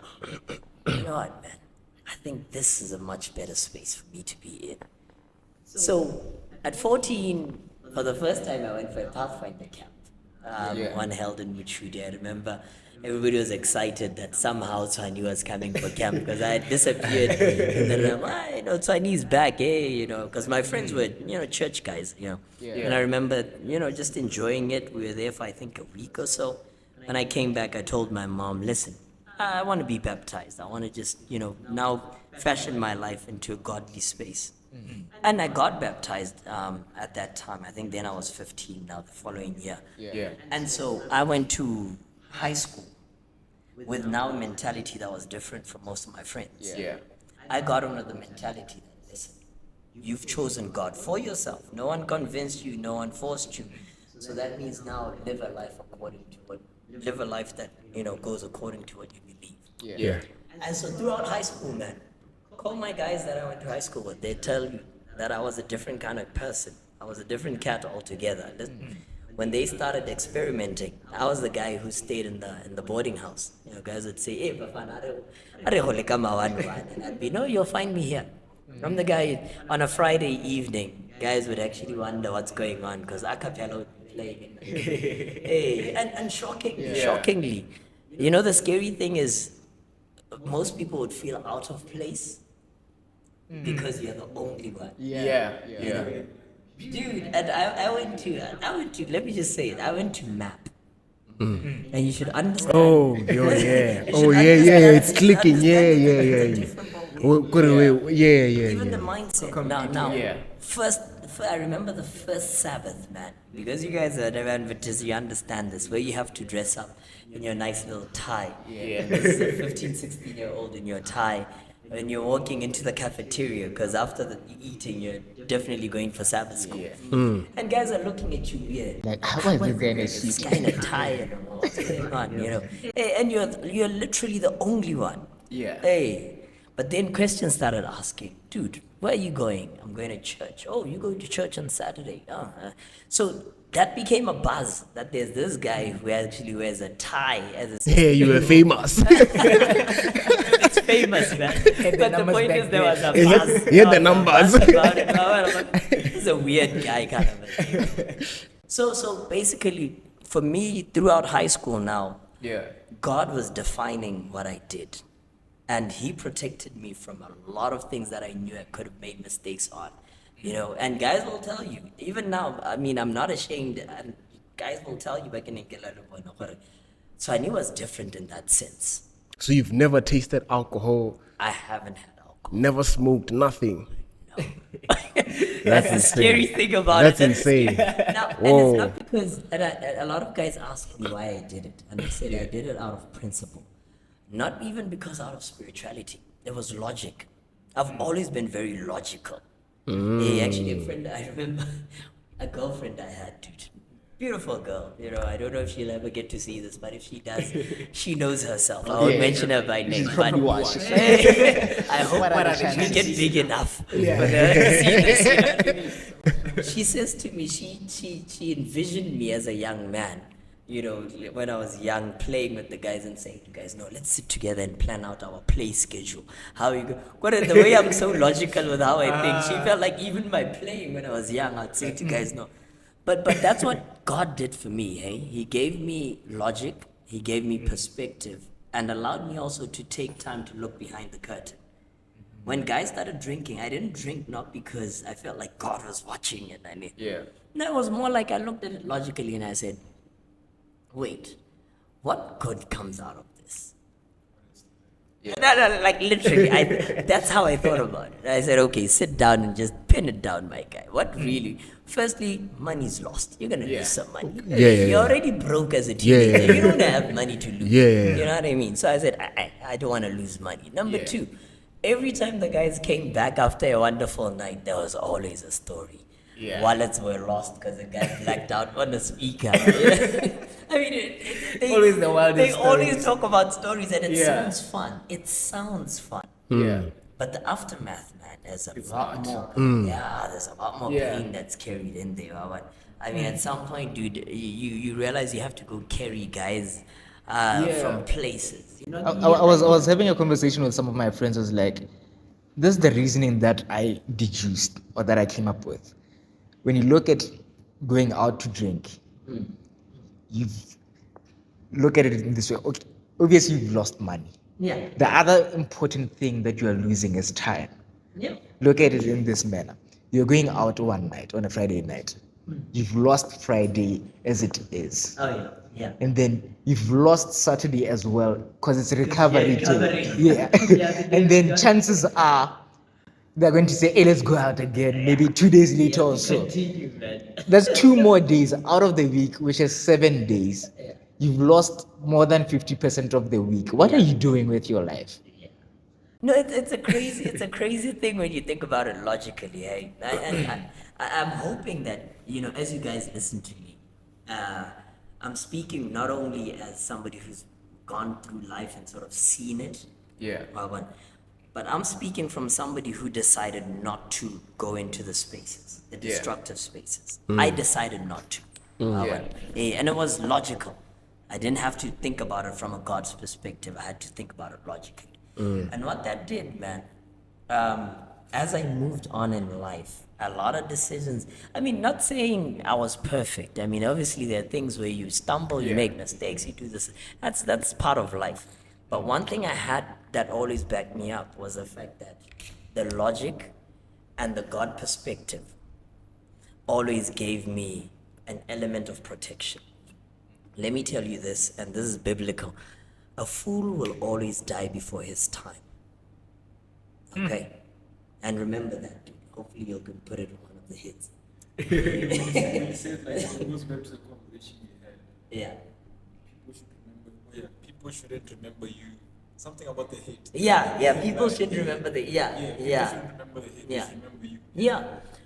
you know what, man? I think this is a much better space for me to be in. So at 14, for the first time I went for a Pathfinder camp. One held in Michude. I remember everybody was excited that somehow Tshwannie was coming for camp because I had disappeared. And then I'm Tshwannie's back, you know, because my friends were, you know, church guys, you know. And I remember, you know, just enjoying it. We were there for, I think, a week or so. When I came back, I told my mom, listen, I want to be baptized. I want to just, you know, now fashion my life into a godly space. And I got baptized at that time. I think then I was 15 now, the following year. And so I went to high school with now a mentality that was different from most of my friends. I got on with the mentality that, listen, you've chosen God for yourself. No one convinced you, no one forced you. So that means now live a life live a life that, you know, goes according to what you believe. And so throughout high school, man, call my guys that I went to high school with. They tell you that I was a different kind of person. I was a different cat altogether. When they started experimenting, I was the guy who stayed in the boarding house. You know, guys would say, "Hey, Bafana, and I'd be, no, you'll find me here." I'm the guy on a Friday evening. Guys would actually wonder what's going on because a cappella would be playing. Hey, and shockingly, you know, the scary thing is most people would feel out of place because you're the only one. You know? Dude, and I went to, let me just say it, I went to MAP. And you should understand. Oh, yo, yeah. You Oh, should yeah, understand- yeah. It's you should clicking. Yeah, understand yeah, it's a yeah. different ballgame. Oh, good away. Yeah, yeah, Even the yeah. mindset. Now, first, I remember the first Sabbath, man. Because you guys are never Adventists, you understand this, where you have to dress up in your nice little tie. And this is a 15, 16-year-old in your tie. When you're walking into the cafeteria, because after the eating, you're definitely going for Sabbath school. And guys are looking at you weird. Like, how is it then a This suit? guy in a tie and what's going on, you know? Hey, and you're literally the only one. Yeah. Hey, but then questions started asking, dude, where are you going? I'm going to church. Oh, you go to church on Saturday. So that became a buzz that there's this guy who actually wears a tie as a Yeah, you were famous. it's famous, man. But the point is there was a buzz. He had the There was a numbers. buzz about it. He's a weird guy kind of a thing. So basically, for me, throughout high school now, God was defining what I did. And he protected me from a lot of things that I knew I could have made mistakes on. You know, and guys will tell you, even now, I mean, I'm not ashamed. And guys will tell you back in England. So I knew it was different in that sense. So you've never tasted alcohol, I haven't had alcohol. never smoked, nothing. No. That's the scary thing about That's it. insane. Now, and Whoa. it's not because, and a lot of guys ask me why I did it. And I said I did it out of principle. Not even because out of spirituality. It was logic. I've always been very logical. Actually, a friend, I remember a girlfriend I had, dude. Beautiful girl. You know, I don't know if she'll ever get to see this, but if she does, she knows herself. I won't mention her by name. She's probably but watching. I hope What are the she chances? get big enough. For her to see this, you know what I mean? She says to me, she envisioned me as a young man. You know, when I was young, playing with the guys and saying to guys, no, let's sit together and plan out our play schedule. How we go. The way I'm so logical with how I think, she felt like even by playing when I was young, I'd say to guys, no. But that's what God did for me, hey? He gave me logic, he gave me perspective, and allowed me also to take time to look behind the curtain. When guys started drinking, I didn't drink not because I felt like God was watching it. No, it was more like I looked at it logically and I said, wait, what good comes out of this? No, like literally, that's how I thought about it. I said, okay, sit down and just pin it down, my guy. What really? Firstly, money's lost. You're gonna lose some money. You're already broke as a teenager. You don't have money to lose. You know what I mean? So I said, I don't want to lose money. Number two, every time the guys came back after a wonderful night, there was always a story. Wallets were lost because the guy blacked out on the speaker. I mean, they Always the wildest They stories. always talk about stories, and it sounds fun. It sounds fun. But the aftermath, man, there's a lot more. Yeah, there's a lot more pain that's carried in there. But I mean, at some point, dude, you realize you have to go carry guys from places. You know, I was having a conversation with some of my friends. I was like, this is the reasoning that I deduced or that I came up with. When you look at going out to drink, you look at it in this way. Okay, obviously, you've lost money. Yeah. The other important thing that you are losing is time. Yeah. Look at it in this manner. You're going out one night, on a Friday night. You've lost Friday as it is. Oh yeah. Yeah. And then you've lost Saturday as well because it's a recovery recovery. day. Yeah. And then chances are they're going to say, hey, let's go out again, maybe 2 days later or so. Continue, man. That's 2 more days out of the week, which is 7 days. You've lost more than 50% of the week. What are you doing with your life? No, it's a crazy thing when you think about it logically. Hey? I'm hoping that, you know, as you guys listen to me, I'm speaking not only as somebody who's gone through life and sort of seen it, but I'm speaking from somebody who decided not to go into the spaces, the destructive spaces. I decided not to. And it was logical. I didn't have to think about it from a God's perspective. I had to think about it logically. And what that did, man, as I moved on in life, a lot of decisions, I mean, not saying I was perfect. I mean, obviously there are things where you stumble, you make mistakes, you do this. That's part of life. But one thing I had that always backed me up was the fact that the logic and the God perspective always gave me an element of protection. let me tell you this, and this is biblical. A fool will always die before his time. Okay? And remember that, dude. Hopefully you can put it on one of the hits. When you said like it goes back to the conversation we had. Yeah. People should remember. Oh yeah, people shouldn't remember you. Something about the hate. Yeah, people should remember the, People shouldn't remember the hate. They Yeah. should remember you. Yeah,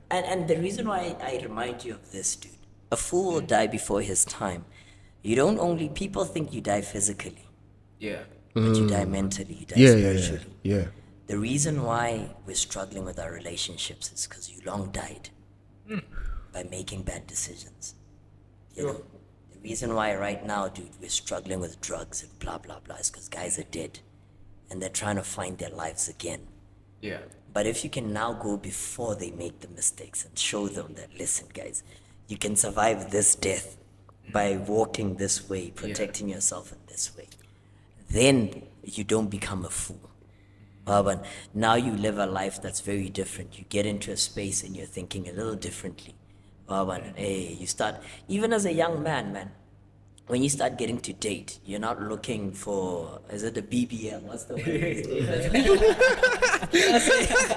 and the reason why I remind you of this, dude, a fool will die before his time. You don't only, people think you die physically, Yeah. but you die mentally, you die Yeah, spiritually. yeah. The reason why we're struggling with our relationships is because you long died by making bad decisions. You know, the reason why right now, dude, we're struggling with drugs and blah, blah, blah is because guys are dead and they're trying to find their lives again. Yeah. But if you can now go before they make the mistakes and show them that, listen, guys, you can survive this death by walking this way, protecting yourself in this way, then you don't become a fool. But now you live a life that's very different. You get into a space and you're thinking a little differently. Hey, you start, even as a young man, when you start getting to date, you're not looking for, is it a BBL? What's the word?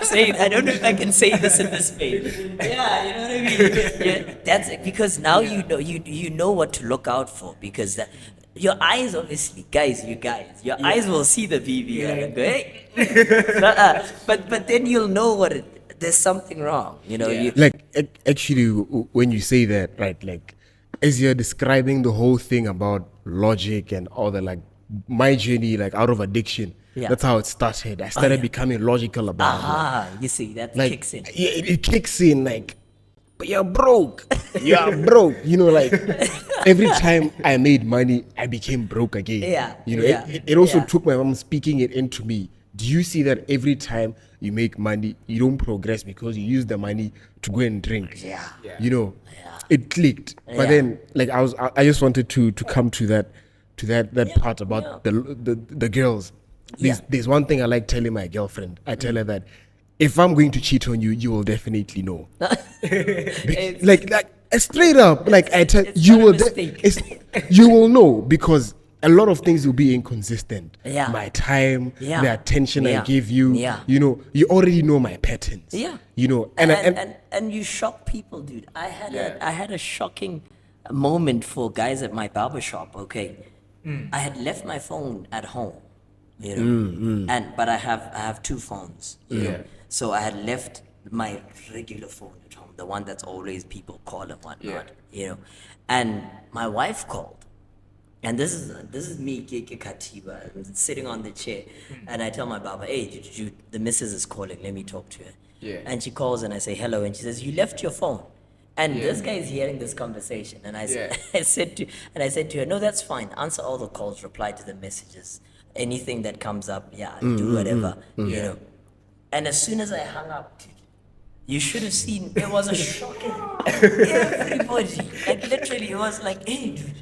Say it. I don't know if I can say this in this space. Yeah, you know what I mean? Yeah, that's it. Because now you know what to look out for, because your eyes, obviously, your eyes will see the BBL and go, hey. But then you'll know there's something wrong, you know. Like actually, when you say that, right? Like, as you're describing the whole thing about logic and all that, like my journey, like out of addiction. Yeah. That's how it started. I started becoming logical about it. You see, that Like, kicks in. Yeah, it kicks in. Like, but you're broke. You're broke. You know, like every time I made money, I became broke again. Yeah, You know, yeah, it also yeah. took my mom speaking it into me. Do you see that every time you make money, you don't progress because you use the money to go and drink? Yeah. You know, it clicked. But Yeah. then, like, I just wanted to come to that part about the girls. There's one thing I like telling my girlfriend. I tell her that if I'm going to cheat on you, you will definitely know. like straight up, like I tell it's you not a will, mistake. you will know, because a lot of things will be inconsistent. Yeah. My time, Yeah. the attention I Yeah. give you. Yeah. You know, you already know my patterns. Yeah. You know, and you shock people, dude. I had a shocking moment for guys at my barber shop. Okay, I had left my phone at home, you know, but I have two phones, you know. So I had left my regular phone at home, the one that's always people call and whatnot, you know. And my wife called. And this is me, Keke Katiba, I'm sitting on the chair, and I tell my barber, hey, the missus is calling, let me talk to her. Yeah. And she calls and I say hello, and she says, you left your phone. And this guy is hearing this conversation, and I said to her, no, that's fine. Answer all the calls, reply to the messages, anything that comes up, do whatever, you know. And as soon as I hung up, you should have seen, it was a shocking. Everybody, like literally, it was like, hey, dude.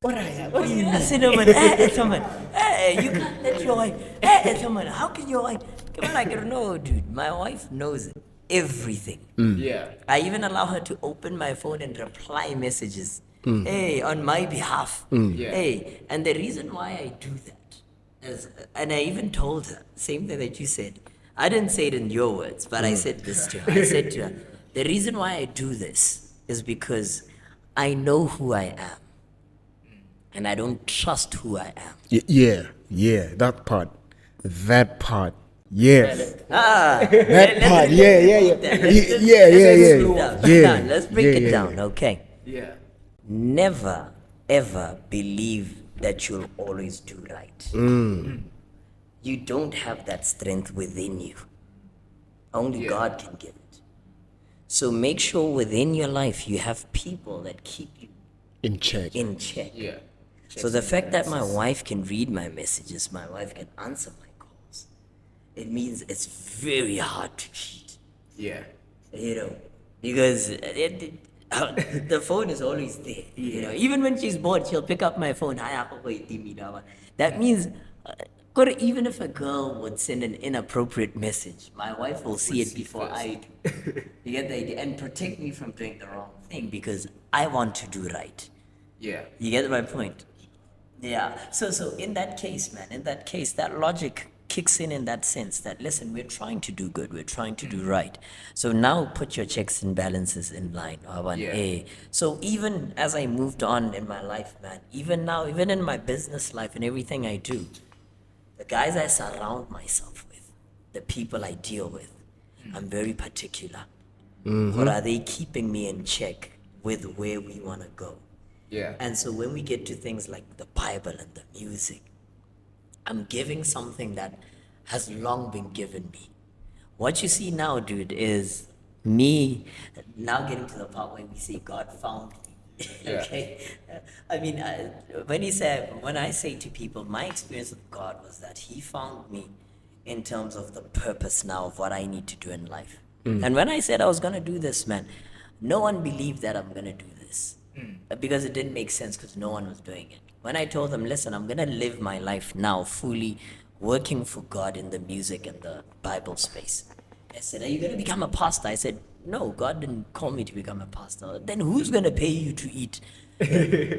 I said, hey, you can't let your wife. Hey, how can your wife? Come on, I go, no, dude. My wife knows everything. Yeah. I even allow her to open my phone and reply messages. Hey, on my behalf. Hey, and the reason why I do that is, and I even told her, same thing that you said. I didn't say it in your words, but I said this to her. I said to her, the reason why I do this is because I know who I am. And I don't trust who I am. yeah, that part, yes. That part, Let's break it down, okay? Yeah. Never, ever believe that you'll always do right. You don't have that strength within you. Only God can give it. So make sure within your life you have people that keep you In check. in check. Yeah. So the fact that my wife can read my messages, my wife can answer my calls, it means it's very hard to cheat. Yeah. You know, because the phone is always there. You know, even when she's bored, she'll pick up my phone. That means, even if a girl would send an inappropriate message, my wife will see it before I do. You get the idea? And protect me from doing the wrong thing, because I want to do right. Yeah. You get my point? Yeah. So in that case, man, that logic kicks in that sense that, listen, we're trying to do good, we're trying to do right. So now put your checks and balances in line. So even as I moved on in my life, man, even now, even in my business life and everything I do, the guys I surround myself with, the people I deal with, I'm very particular. Or are they keeping me in check with where we want to go? Yeah. And so when we get to things like the Bible and the music, I'm giving something that has long been given me. What you see now, dude, is me now getting to the part where we say God found me. Okay? I mean, when I say to people, my experience with God was that He found me in terms of the purpose now of what I need to do in life. And when I said I was going to do this, man, no one believed that I'm going to do this. Because it didn't make sense because no one was doing it. When I told them, listen, I'm going to live my life now fully working for God in the music and the Bible space. I said, are you going to become a pastor? I said, no, God didn't call me to become a pastor. Then who's going to pay you to eat?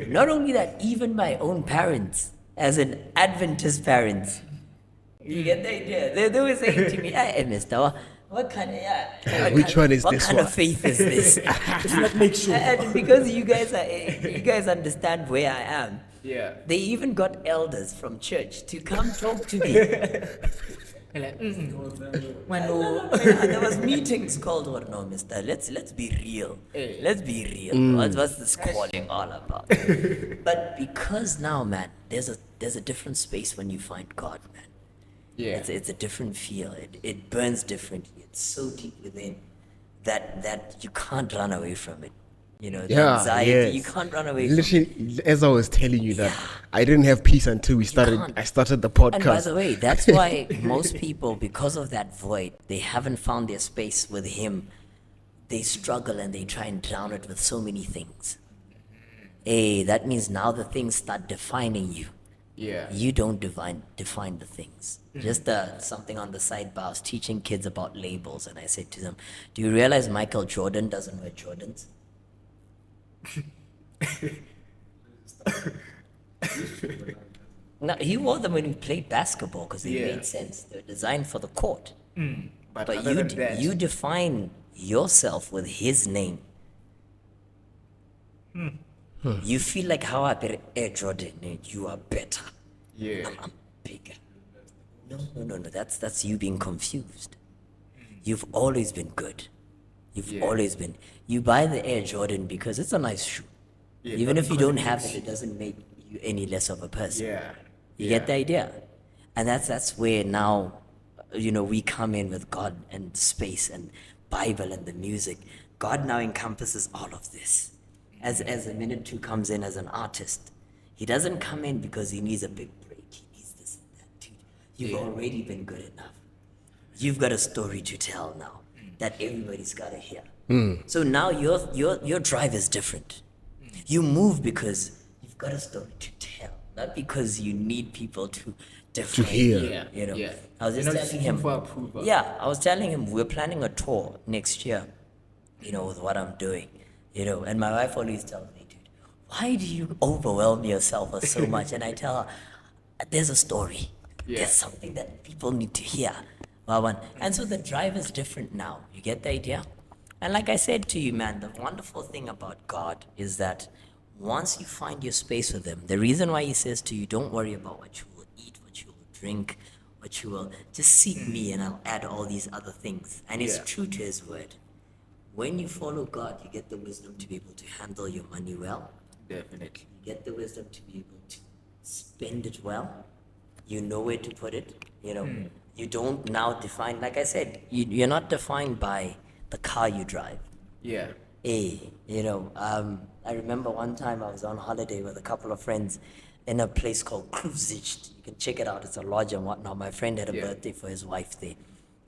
Not only that, even my own parents, as an Adventist parents, you get the idea? They were saying to me, hey, mister, what kind of faith is this? Just like make sure. And because you guys understand where I am, they even got elders from church to come talk to me. Like, There was meetings called, or no, mister, let's be real. Let's be real. What's this calling all about? But because now, man, there's a different space when you find God, man. yeah. It's a different feel. It burns differently. It's so deep within that you can't run away from it. You know, the anxiety, you can't run away from it. Literally, as I was telling you that I didn't have peace until I started the podcast. And by the way, that's why most people, because of that void, they haven't found their space with Him. They struggle and they try and drown it with so many things. That means now the things start defining you. Yeah. You don't define the things. Just something on the sidebar. I was teaching kids about labels, and I said to them, "Do you realize Michael Jordan doesn't wear Jordans?" No, he wore them when he played basketball because they made sense. They're designed for the court. But But other than that, you define yourself with his name. You feel like how I better Air Jordan, you are better. yeah. I'm bigger. No. That's you being confused. You've always been good. You've always been. You buy the Air Jordan because it's a nice shoe. Even if you don't have it, it doesn't make you any less of a person. Yeah. You get the idea? And that's where now, we come in with God and space and Bible and the music. God now encompasses all of this. As a minute two comes in as an artist, he doesn't come in because he needs a big break. He needs this and that, dude. You've already been good enough. You've got a story to tell now that everybody's got to hear. So now your drive is different. You move because you've got a story to tell, not because you need people to define hear. you. Yeah. I was just telling him. For approval. Yeah, I was telling him we're planning a tour next year. With what I'm doing. And my wife always tells me, dude, why do you overwhelm yourself with so much? And I tell her, there's a story. There's something that people need to hear. And so the drive is different now. You get the idea? And like I said to you, man, the wonderful thing about God is that once you find your space with Him, the reason why He says to you, don't worry about what you will eat, what you will drink, what you will, just seek me and I'll add all these other things. And it's true to His word. When you follow God, you get the wisdom to be able to handle your money well. Definitely. You get the wisdom to be able to spend it well. You know where to put it. You don't now define, like I said, you're not defined by the car you drive. Yeah. I remember one time I was on holiday with a couple of friends in a place called Kruzich. You can check it out. It's a lodge and whatnot. My friend had a birthday for his wife there.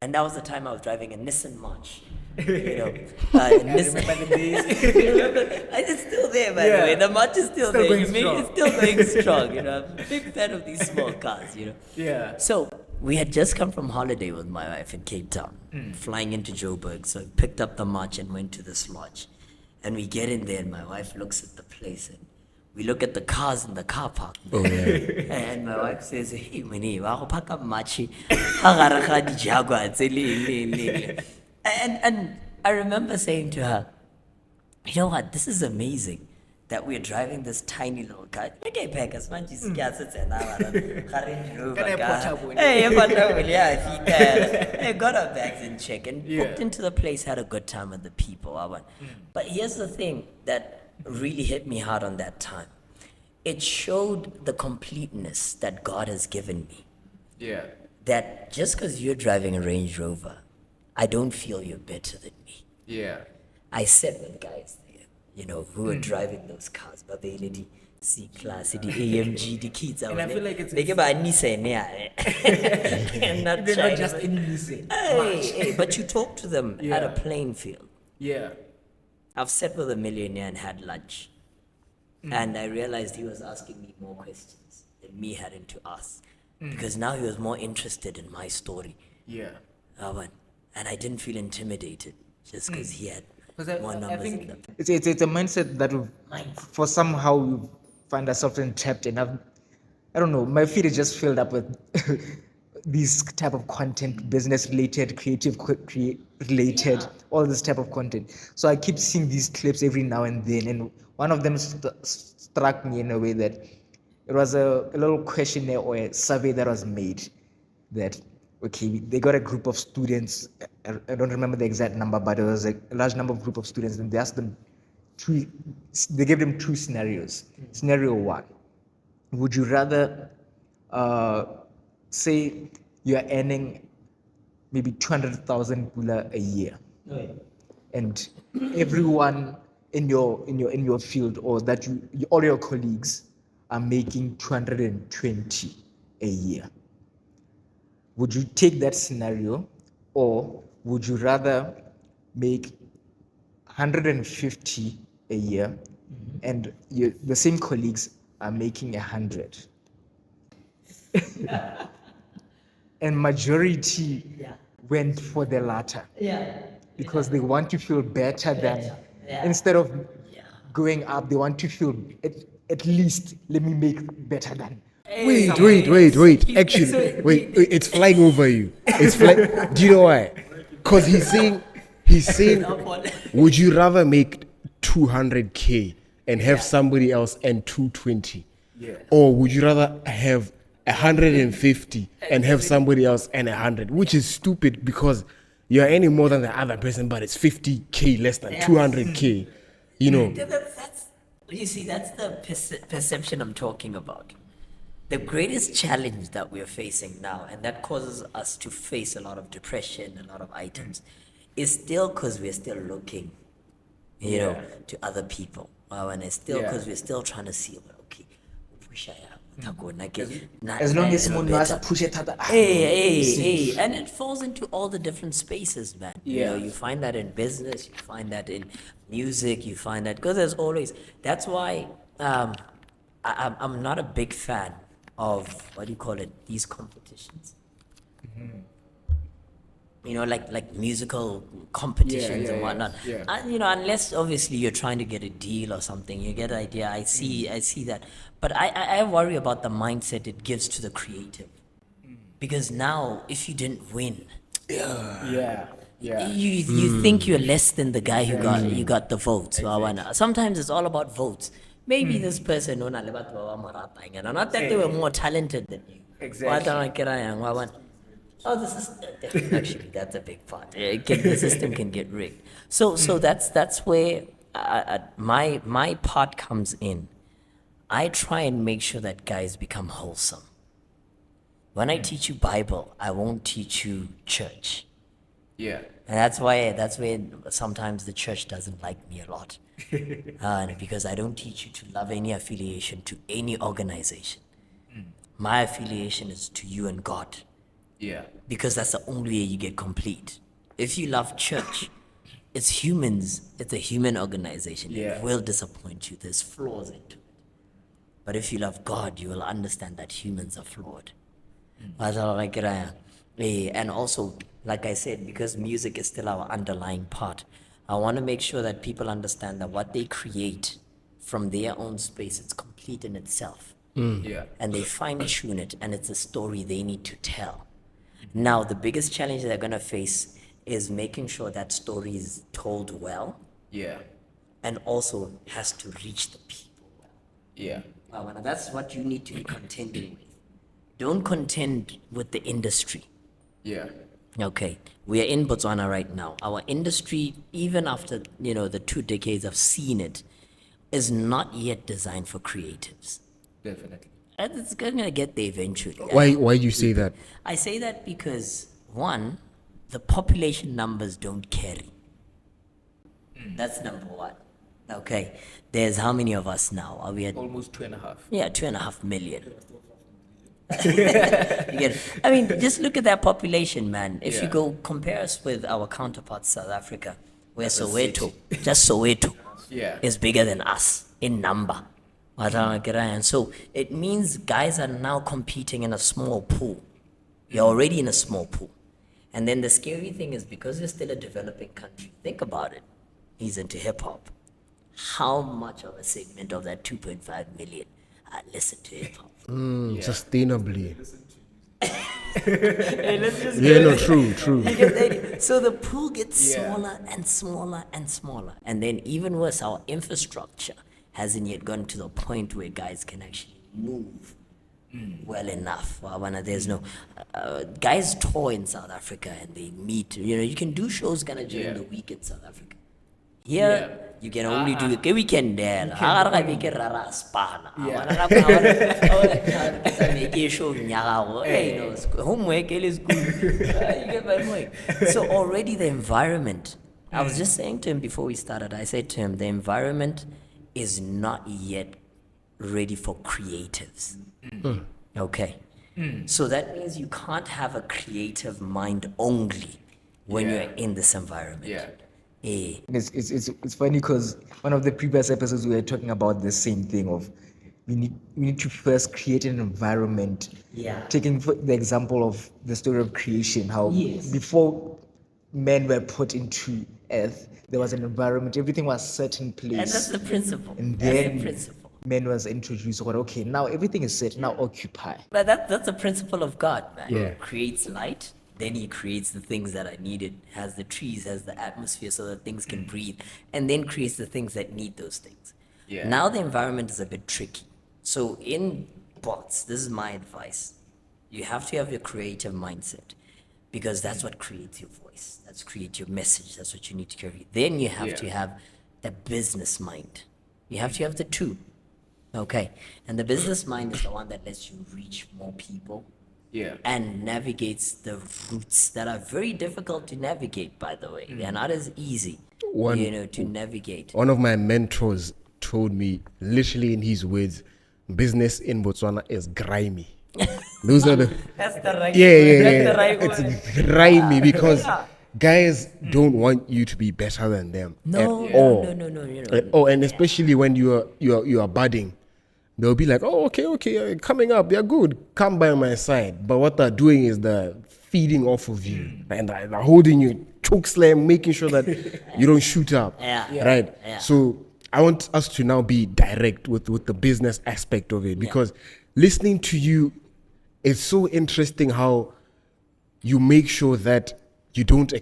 And that was the time I was driving a Nissan March. Remember the days? It's still there, by the way. The March is still there. Going strong. It's still going strong. I'm a big fan of these small cars. Yeah. So we had just come from holiday with my wife in Cape Town, flying into Joburg. So I picked up the March and went to this lodge. And we get in there and my wife looks at the place and we look at the cars in the car park. Oh, yeah. And my wife says, hey, Mini, wa go park up machi. Ha gare ga di Jaguar tse le. And I remember saying to her, you know what, this is amazing that we're driving this tiny little car. Okay, pack as much as Hey, got our bags in check and booked into the place, had a good time with the people. But here's the thing that really hit me hard on that time. It showed the completeness that God has given me. Yeah. That just because you're driving a Range Rover, I don't feel you're better than me. Yeah. I sat with guys there, you know, who were driving those cars, but they lady C-Class, the AMG, the kids. And I feel like it's- They give a Nissan, yeah. And not They're China, not just but- in Nissan. Hey, but you talk to them at Yeah. a playing field. Yeah. I've sat with a millionaire and had lunch. And I realized he was asking me more questions than me having to ask. Because now he was more interested in my story. Yeah. And I didn't feel intimidated just because he had Because more I numbers in think the it's a mindset that for somehow we find ourselves entrapped in. I don't know. My feed is just filled up with these type of content, business related, creative related, all this type of content. So I keep seeing these clips every now and then, and one of them struck me in a way that it was a little questionnaire or a survey that was made that okay, they got a group of students. I don't remember the exact number, but it was a large number of group of students, and they asked them they gave them two scenarios. Scenario one: would you rather say you're earning maybe 200,000 pula a year, and everyone in your field or that all your colleagues are making 220 a year? Would you take that scenario, or would you rather make 150 a year and the same colleagues are making 100? And majority went for the latter. Because they want to feel better than, instead of going up, they want to feel at least, let me make better than. Wait. Actually, wait. It's flying over you. It's flying. Do you know why? Because he's saying, would you rather make 200K and have somebody else and 220? Or would you rather have 150 and have somebody else and 100? Which is stupid because you're earning more than the other person, but it's 50K less than 200K. You know. You see, that's the perception I'm talking about. The greatest challenge that we're facing now, and that causes us to face a lot of depression, a lot of items, is still because we're still looking, you know, to other people. And it's still because we're still trying to see, okay, As long as someone wants to push it, hey, and it falls into all the different spaces, man. You know, you find that in business, you find that in music, you find that because there's always. That's why I'm not a big fan of these competitions. You know, like musical competitions and whatnot. You know, unless obviously you're trying to get a deal or something, you get an idea. I see that, but I worry about the mindset it gives to the creative, because now if you didn't win, you think you're less than the guy who got the votes. Sometimes it's all about votes. Maybe this person, not that they were more talented than you. Exactly. Oh, the system. Actually, that's a big part. The system can get rigged. So that's where my part comes in. I try and make sure that guys become wholesome. When I teach you Bible, I won't teach you church. Yeah. And that's where sometimes the church doesn't like me a lot. Because I don't teach you to love any affiliation to any organization. My affiliation is to you and God. Yeah. Because that's the only way you get complete. If you love church, it's humans. It's a human organization. It will disappoint you. There's flaws into it. But if you love God, you will understand that humans are flawed. And also, like I said, because music is still our underlying part, I want to make sure that people understand that what they create from their own space, it's complete in itself. Yeah. And they fine tune it, and it's a story they need to tell. Now, the biggest challenge they're going to face is making sure that story is told well Yeah. and also has to reach the people well. Yeah. And that's what you need to be contending with. Don't contend with the industry. Yeah. Okay, we are in Botswana right now. Our industry, even after the 2 decades of seeing it, is not yet designed for creatives. Definitely. And it's gonna get there eventually. Why do you say that? I say that because one, the population numbers don't carry. That's number one. Okay, there's how many of us now? Are we at Almost 2.5. yeah 2.5 million? You get it? I mean, just look at that population, man. If you Yeah. go compare us with our counterparts, South Africa, where Soweto, just Soweto, Yeah. is bigger than us in number. And so it means guys are now competing in a small pool. You're already in a small pool. And then the scary thing is because you're still a developing country, think about it. He's into hip hop. How much of a segment of that 2.5 million listen to hip hop? Sustainably. Hey, let's just Yeah, no, true. You get the idea? So the pool gets Yeah. smaller and smaller and smaller. And then even worse, our infrastructure hasn't yet gotten to the point where guys can actually move well enough. There's no guys tour in South Africa and they meet. You can do shows kind of during Yeah. the week in South Africa. Here, you can only do it weekend there. Make it rara spana. Homework is good. You get my point. So already the environment. I was just saying to him before we started. I said to him, the environment is not yet ready for creatives. Okay. So that means you can't have a creative mind only when Yeah. you're in this environment. Yeah. It's funny because one of the previous episodes we were talking about the same thing of we need to first create an environment. Yeah. Taking for the example of the story of creation, how Yes. before men were put into earth, there was an environment, everything was set in place. And that's the principle. And That's the then principle. men was introduced. Okay, now everything is set. Now occupy. But that's the principle of God, man. Yeah. He creates light, then he creates the things that are needed, has the trees, has the atmosphere so that things can breathe, and then creates the things that need those things. Yeah. Now the environment is a bit tricky. So in bots, this is my advice. You have to have your creative mindset because that's what creates your voice. That's create your message. That's what you need to carry. Then you have Yeah. to have the business mind. You have to have the two. Okay. And the business mind is the one that lets you reach more people Yeah. and navigates the routes that are very difficult to navigate, by the way. They're not as easy, to navigate. One of my mentors told me, literally in his words, business in Botswana is grimy. Those are the That's the right yeah. That's the right It's word. grimy because guys don't want you to be better than them No, at all. no. And especially when you are budding, they'll be like, oh, okay, coming up, they're good. Come by my side. But what they're doing is they're feeding off of you and they're holding you, choke slam, making sure that you don't shoot up. Yeah. Right. Yeah. So I want us to now be direct with the business aspect of it because listening to you, it's so interesting how you make sure that you don't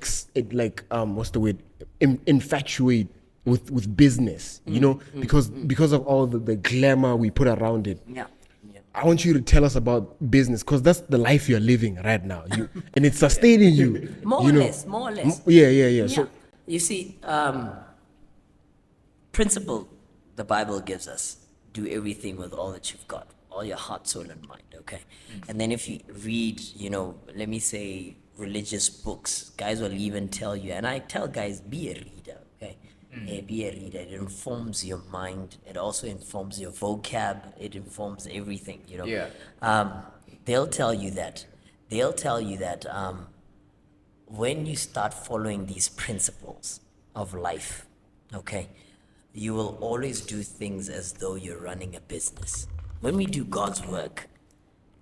infatuate with business, because of all the glamour we put around it. Yeah. I want you to tell us about business because that's the life you're living right now, and it's sustaining you. More or less. Yeah. So You see, principle the Bible gives us: do everything with all that you've got, all your heart, soul, and mind. Okay, and then if you read, let me say religious books, guys will even tell you, and I tell guys, be a reader. Okay, be a reader. It informs your mind. It also informs your vocab. It informs everything. Yeah. They'll tell you that. When you start following these principles of life, okay, you will always do things as though you're running a business. When we do God's work,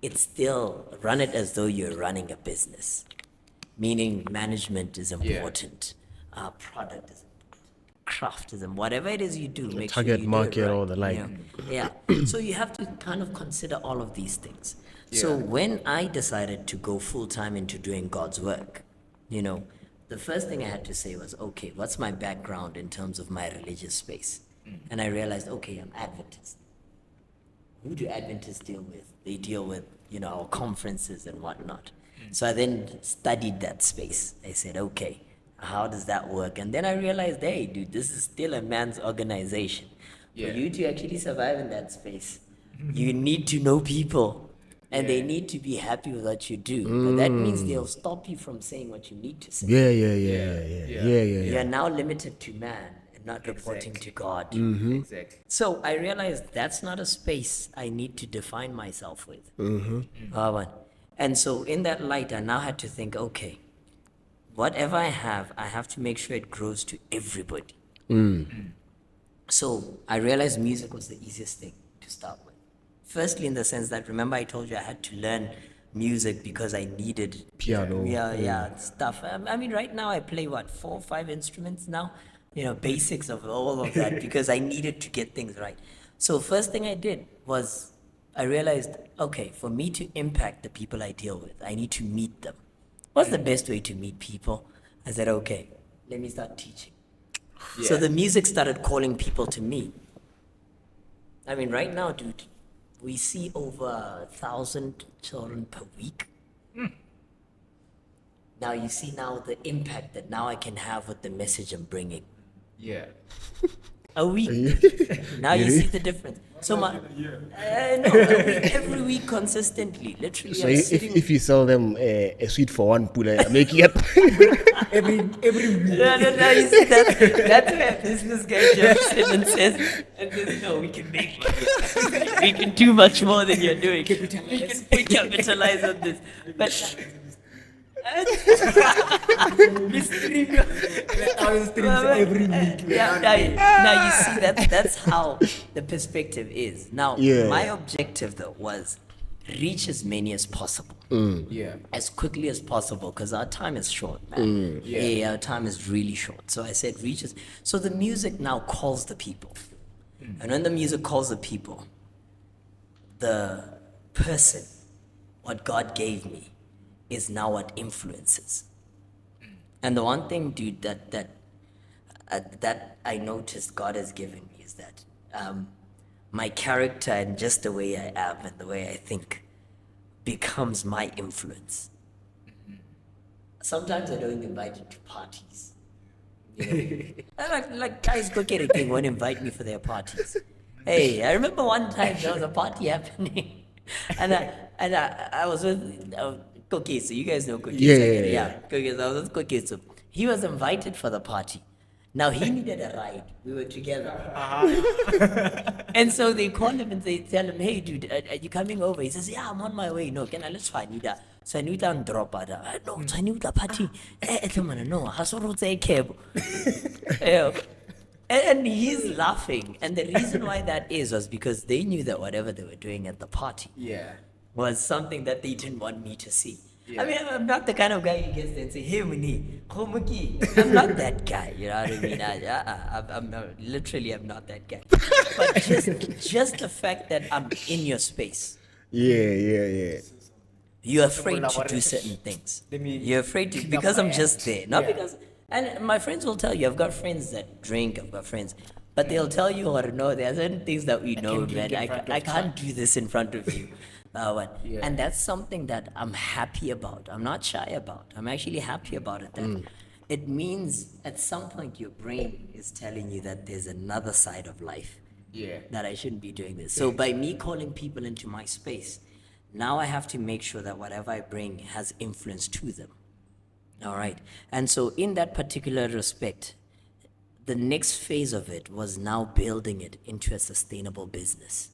it's still run it as though you're running a business, meaning management is important, product is important, craftism, whatever it is you do, make target sure you market do it right, or the like. Yeah. So you have to kind of consider all of these things. So when I decided to go full time into doing God's work, the first thing I had to say was, okay, what's my background in terms of my religious space? And I realized, okay, I'm Adventist. Who do Adventists deal with? They deal with, our conferences and whatnot. So I then studied that space. I said, okay, how does that work? And then I realized, hey, dude, this is still a man's organization. For you to actually survive in that space, you need to know people. And they need to be happy with what you do. But that means they'll stop you from saying what you need to say. Yeah. You are now limited to man and not reporting to God. Exactly. So I realized that's not a space I need to define myself with. And so in that light, I now had to think, okay, whatever I have to make sure it grows to everybody. So I realized music was the easiest thing to start with. Firstly, in the sense that, remember I told you I had to learn music because I needed Piano. Stuff. I mean, right now I play 4 or 5 instruments now, basics of all of that because I needed to get things right. So first thing I did was I realized, okay, for me to impact the people I deal with, I need to meet them. What's the best way to meet people? I said, okay, let me start teaching. So the music started calling people to me. I mean, right now, dude, we see over 1,000 children per week. Now you see now the impact that now I can have with the message I'm bringing. Yeah. A week. Now you see the difference. So no, a week, every week consistently, literally. So I'm if, sitting- if you sell them a sweet for one pula, making it. Every week. No, you see that's where business guy jumps in and says, no, we can make money. We can do much more than you're doing. We capitalize on this. But Every week. now you see that's how the perspective is. Now, Yeah. my objective though was reach as many as possible. Yeah. As quickly as possible because our time is short, man. Our time is really short. So I said reaches. So the music now calls the people. And when the music calls the people, the person, what God gave me, is now what influences. And the one thing, dude, that I noticed God has given me is that my character and just the way I am and the way I think becomes my influence. Sometimes I don't even invite you to parties. Like guys go get a thing won't invite me for their parties. Hey, I remember one time there was a party happening, and I was with Cookie. So you guys know Cookie. Yeah. Cookie. I was with Cookie. So he was invited for the party. Now he needed a ride. We were together. And so they call him and they tell him, hey dude, are you coming over? He says, yeah, I'm on my way. No, let's find you there. So I knew that drop at no, I knew the party. No, and he's laughing. And the reason why that was because they knew that whatever they were doing at the party was something that they didn't want me to see. I mean, I'm not the kind of guy who gets there and say, hey, Muni, I'm not that guy, you know what I mean? I'm not that guy. But just the fact that I'm in your space. Yeah. You're afraid to do certain things. You're afraid to, because I'm just there. Not because, and my friends will tell you, I've got friends that drink, I've got friends, but they'll tell you or no, there are certain things that we know, man, I can't do this in front of you. And that's something that I'm happy about. I'm not shy about. I'm actually happy about it. That it means at some point your brain is telling you that there's another side of life. That I shouldn't be doing this. So by me calling people into my space, now I have to make sure that whatever I bring has influence to them. All right. And so in that particular respect, the next phase of it was now building it into a sustainable business.